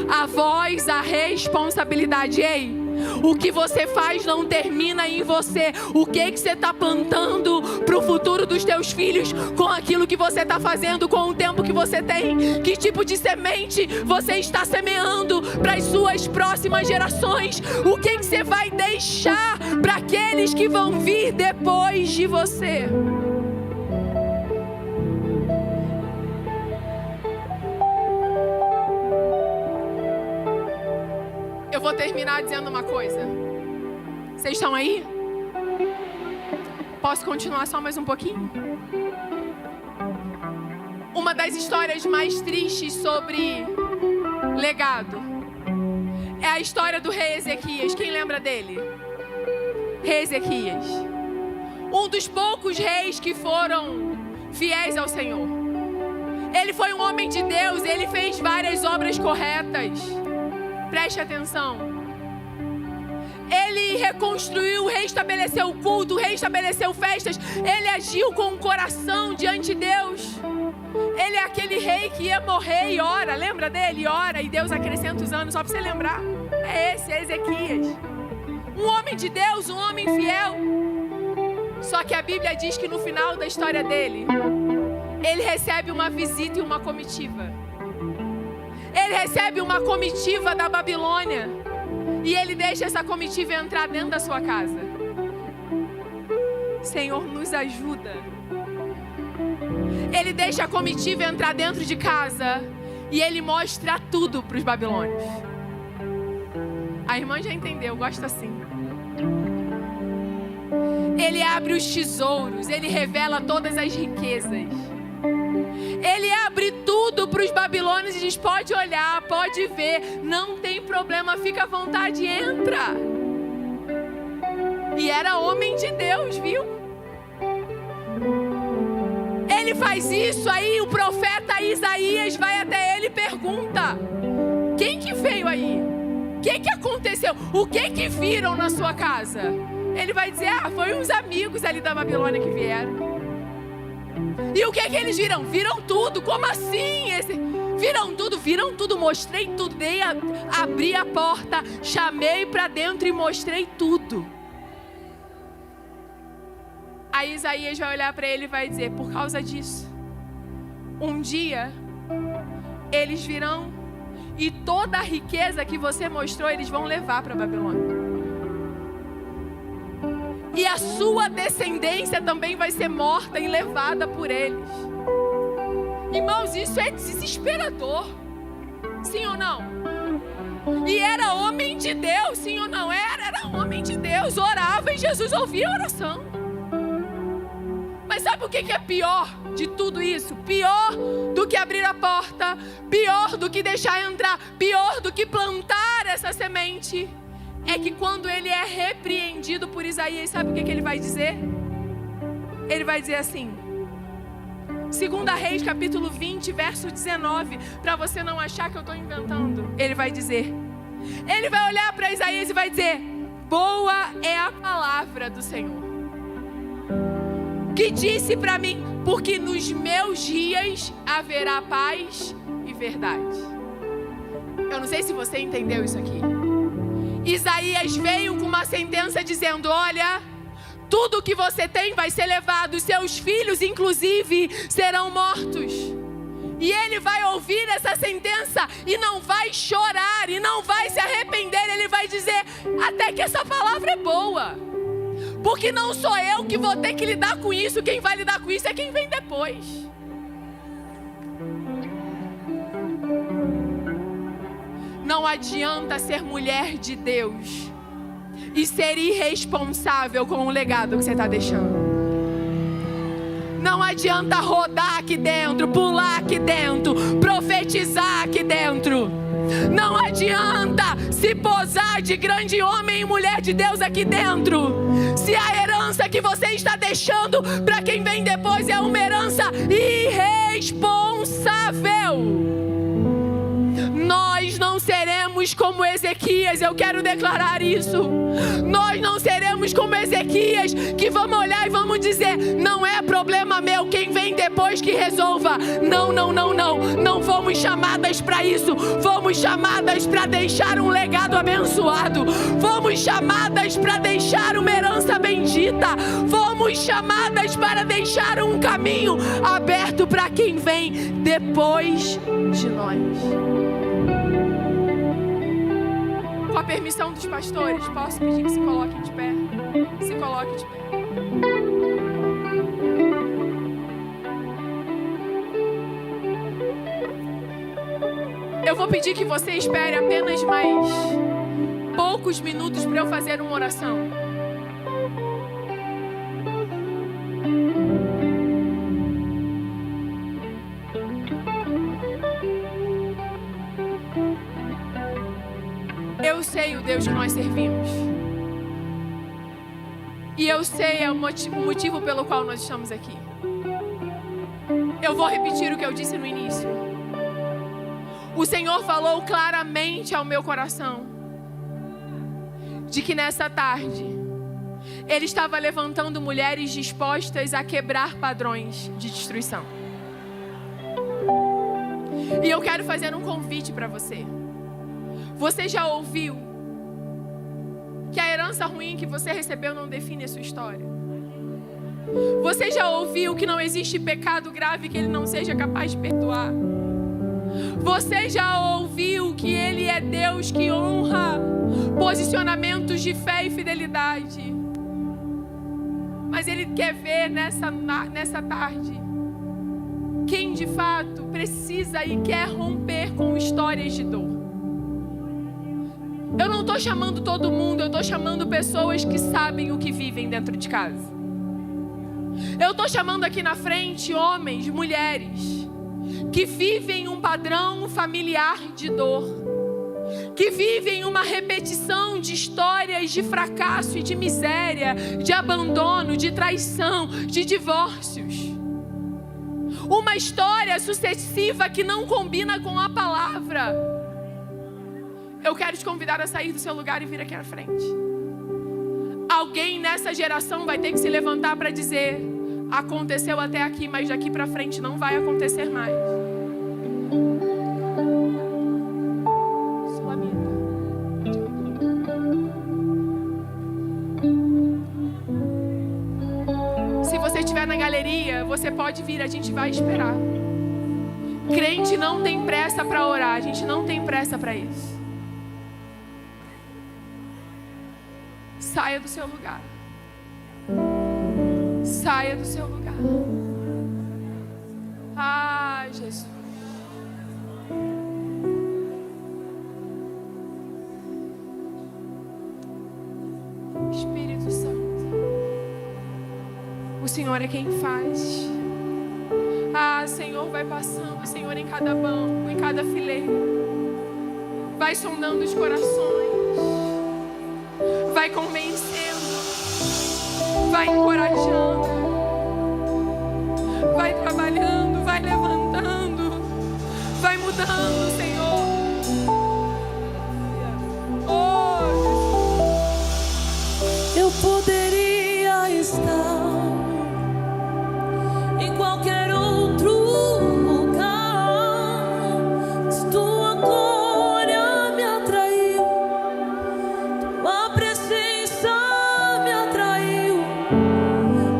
avós à responsabilidade. Ei, o que você faz não termina em você. O que você está plantando para o futuro dos teus filhos com aquilo que você está fazendo, com o tempo que você tem? Que tipo de semente você está semeando para as suas próximas gerações? O que você vai deixar para aqueles que vão vir depois de você? Eu vou terminar dizendo uma coisa. Vocês estão aí? Posso continuar só mais um pouquinho? Uma das histórias mais tristes sobre legado é a história do rei Ezequias. Quem lembra dele? Rei Ezequias. Um dos poucos reis que foram fiéis ao Senhor. Ele foi um homem de Deus, ele fez várias obras corretas. Preste atenção. Ele reconstruiu, reestabeleceu o culto, reestabeleceu festas. Ele agiu com o coração diante de Deus. Ele é aquele rei que ia morrer e ora. Lembra dele? E ora, e Deus acrescenta os anos, só para você lembrar. É esse, é Ezequias. Um homem de Deus, um homem fiel. Só que a Bíblia diz que no final da história dele, ele recebe uma visita e uma comitiva. Ele recebe uma comitiva da Babilônia. E ele deixa essa comitiva entrar dentro da sua casa. Senhor, nos ajuda. Ele deixa a comitiva entrar dentro de casa. E ele mostra tudo para os babilônios. A irmã já entendeu, gosta assim. Ele abre os tesouros. Ele revela todas as riquezas. Ele abre tudo para os babilônios e diz: pode olhar, pode ver, não tem problema, fica à vontade, entra. E era homem de Deus, viu? Ele faz isso, aí o profeta Isaías vai até ele e pergunta: quem que veio aí? O que aconteceu? O que viram na sua casa? Ele vai dizer: foi uns amigos ali da Babilônia que vieram. E o que eles viram? Viram tudo. Como assim? Viram tudo. Mostrei tudo. Abri a porta, chamei para dentro e mostrei tudo. Aí Isaías vai olhar para ele e vai dizer: por causa disso, um dia eles virão e toda a riqueza que você mostrou eles vão levar para a Babilônia. E a sua descendência também vai ser morta e levada por eles. Irmãos, isso é desesperador. Sim ou não? E era homem de Deus, sim ou não? Era homem de Deus, orava e Jesus ouvia a oração. Mas sabe o que é pior de tudo isso? Pior do que abrir a porta, pior do que deixar entrar, pior do que plantar essa semente, é que quando ele é repreendido por Isaías, sabe o que ele vai dizer? Ele vai dizer assim, 2 Reis, capítulo 20, verso 19, para você não achar que eu estou inventando. Ele vai dizer, ele vai olhar para Isaías e vai dizer: boa é a palavra do Senhor, que disse para mim, porque nos meus dias haverá paz e verdade. Eu não sei se você entendeu isso aqui. Isaías veio com uma sentença dizendo: olha, tudo que você tem vai ser levado, seus filhos inclusive serão mortos. E ele vai ouvir essa sentença e não vai chorar e não vai se arrepender. Ele vai dizer: até que essa palavra é boa, porque não sou eu que vou ter que lidar com isso, quem vai lidar com isso é quem vem depois. Não adianta ser mulher de Deus e ser irresponsável com o legado que você está deixando. Não adianta rodar aqui dentro, pular aqui dentro, profetizar aqui dentro. Não adianta se gozar de grande homem e mulher de Deus aqui dentro. Se a herança que você está deixando para quem vem depois é uma herança irresponsável, nós não seremos como Ezequias. Eu quero declarar isso. Nós não seremos como Ezequias, que vamos olhar e vamos dizer: não é problema meu, quem vem depois que resolva. Não, não, não, não. Não fomos chamadas para isso. Fomos chamadas para deixar um legado abençoado. Fomos chamadas para deixar uma herança bendita. Fomos chamadas para deixar um caminho aberto para quem vem depois de nós. Com a permissão dos pastores, posso pedir que se coloquem de pé? Se coloquem de pé. Eu vou pedir que você espere apenas mais poucos minutos para eu fazer uma oração. Eu sei o Deus que nós servimos. E eu sei o motivo pelo qual nós estamos aqui. Eu vou repetir o que eu disse no início. O Senhor falou claramente ao meu coração de que nessa tarde Ele estava levantando mulheres dispostas a quebrar padrões de destruição. E eu quero fazer um convite para você. Você já ouviu que a herança ruim que você recebeu não define a sua história? Você já ouviu que não existe pecado grave que Ele não seja capaz de perdoar? Você já ouviu que Ele é Deus que honra posicionamentos de fé e fidelidade? Mas Ele quer ver nessa tarde quem de fato precisa e quer romper com histórias de dor. Eu não estou chamando todo mundo, eu estou chamando pessoas que sabem o que vivem dentro de casa. Eu estou chamando aqui na frente homens, mulheres, que vivem um padrão familiar de dor, que vivem uma repetição de histórias de fracasso e de miséria, de abandono, de traição, de divórcios. Uma história sucessiva que não combina com a palavra. Eu quero te convidar a sair do seu lugar e vir aqui à frente. Alguém nessa geração vai ter que se levantar para dizer: aconteceu até aqui, mas daqui para frente não vai acontecer mais. Se você estiver na galeria, você pode vir, a gente vai esperar. Crente não tem pressa para orar, a gente não tem pressa para isso. Saia do seu lugar. Saia do seu lugar. Ah, Jesus. Espírito Santo. O Senhor é quem faz. Ah, Senhor, vai passando, Senhor, em cada banco, em cada fileira. Vai sondando os corações. Vai convencendo, vai encorajando, vai trabalhando, vai levantando, vai mudando, Senhor. Oh, Jesus. Eu poderia estar em qualquer outro lugar, mas tua glória me atraiu, tua presença me atraiu.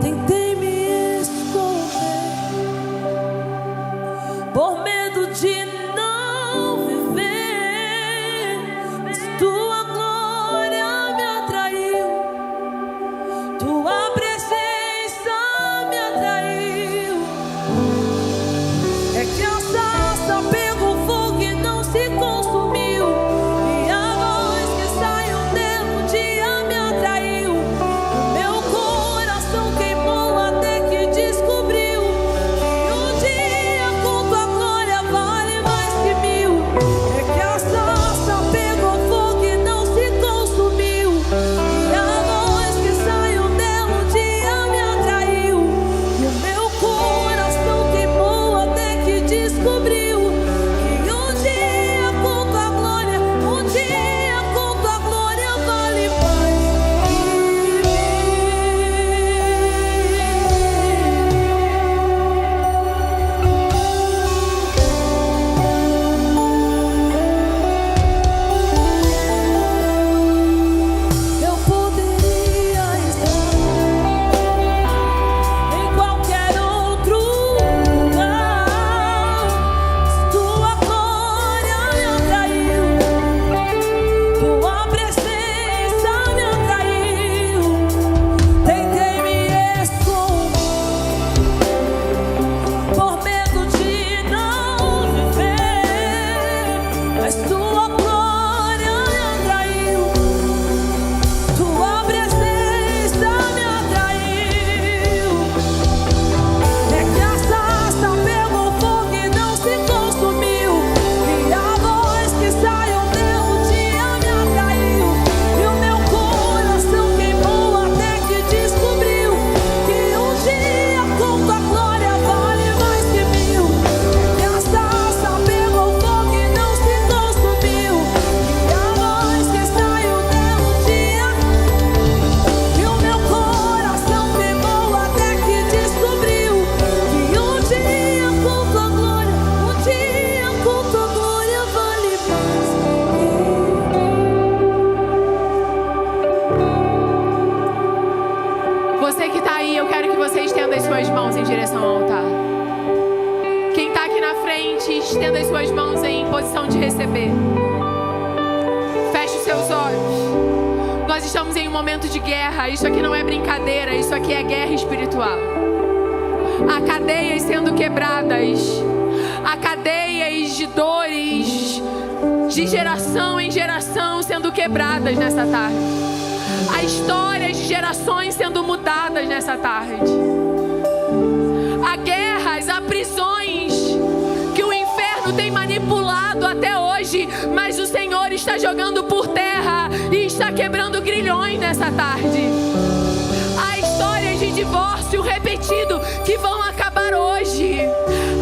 Tentei me esconder por medo de não viver, mas tua glória me atraiu. você estenda as suas mãos em direção ao altar. Quem está aqui na frente, estenda as suas mãos em posição de receber. Feche os seus olhos. Nós estamos em um momento de guerra. Isso aqui não é brincadeira, isso aqui é guerra espiritual. Há cadeias sendo quebradas. Há cadeias de dores, de geração em geração, sendo quebradas nessa tarde. Há histórias de gerações sendo mudadas nessa tarde. Há guerras, há prisões que o inferno tem manipulado até hoje, mas o Senhor está jogando por terra e está quebrando grilhões nessa tarde. Há histórias de divórcio repetido que vão acabar hoje.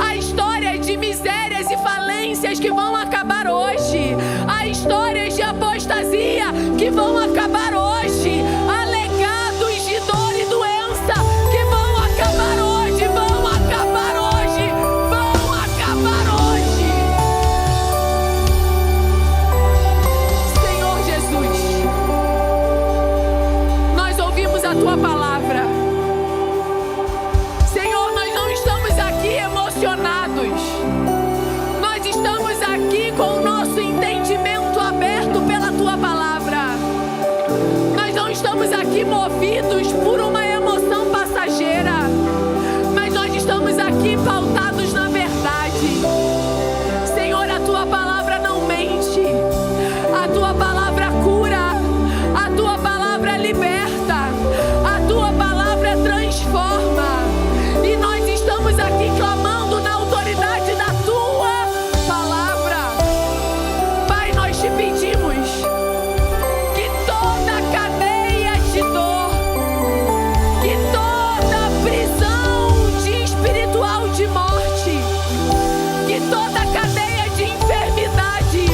Há histórias de misérias e falências que vão acabar hoje. Há histórias de apostasia que vão acabar hoje. Há legados de dor e doença que vão acabar hoje. Vão acabar hoje. Vão acabar hoje. Senhor Jesus, nós ouvimos a Tua palavra. Senhor, nós não estamos aqui emocionados. Nós estamos aqui com o nosso entendimento aberto pela Tua palavra. Nós não estamos aqui movidos por uma emoção passageira, mas nós estamos aqui pautados na verdade. Senhor, a Tua palavra não mente. A Tua palavra cura. A Tua palavra liberta. A Tua palavra transforma. E nós estamos aqui clamando na autoridade da Tua palavra. Pai, nós te pedimos que toda cadeia de dor, que toda prisão de espiritual de morte, que toda cadeia de enfermidade,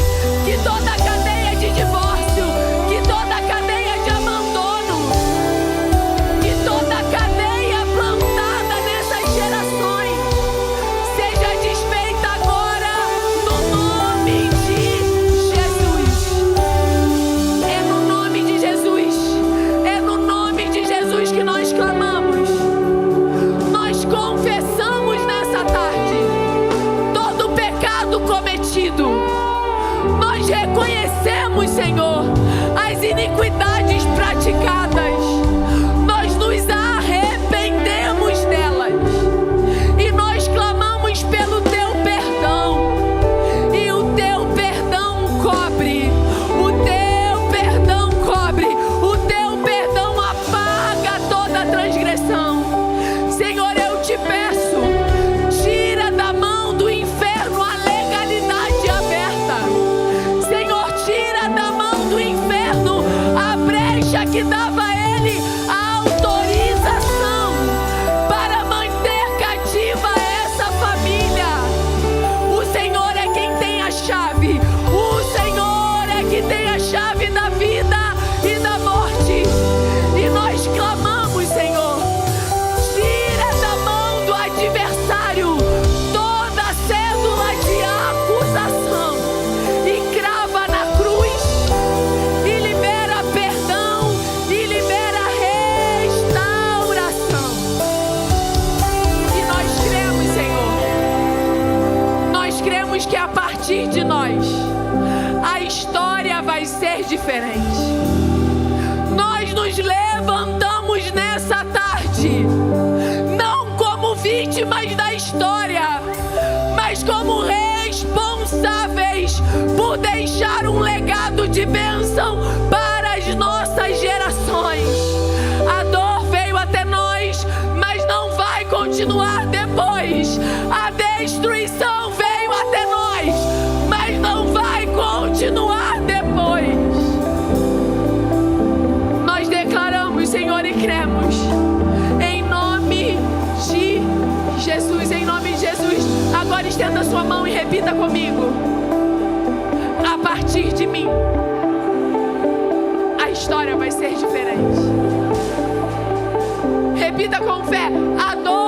que toda cadeia de divórcio, que toda cadeia de abandono, que toda cadeia plantada nessas gerações seja desfeita agora no nome de Jesus. É no nome de Jesus. É no nome de Jesus que nós clamamos. Nós confessamos nessa tarde todo o pecado cometido. Nós reconhecemos, Senhor, as iniquidades praticadas. Nós nos arrependemos delas. E nós clamamos pelo Teu perdão. E o Teu perdão cobre. O Teu perdão cobre. O Teu perdão apaga toda transgressão. Senhor, eu te peço, tira da mão do inferno a legalidade aberta. Senhor, tira da mão do inferno a brecha que dava a ele a autorização para manter cativa essa família. O Senhor é quem tem a chave. O Senhor é que tem a chave da vida e da morte. E nós clamamos, Senhor, tira da mão do adversário toda a cédula de acusação e crava na cruz e libera perdão e libera restauração. E nós cremos, Senhor, nós cremos que a partir de nós a história vai ser diferente. Nós nos levantamos nessa tarde não como vítimas da história, mas como responsáveis por deixar um legado de bênção para as nossas gerações. A dor veio até nós, mas não vai continuar depois. A destruição veio até nós, mas não vai continuar depois. Nós declaramos, Senhor, e cremos em nome de Jesus. Em nome de Jesus. Agora estenda sua mão e repita comigo: a partir de mim a história vai ser diferente. Repita com fé: a dor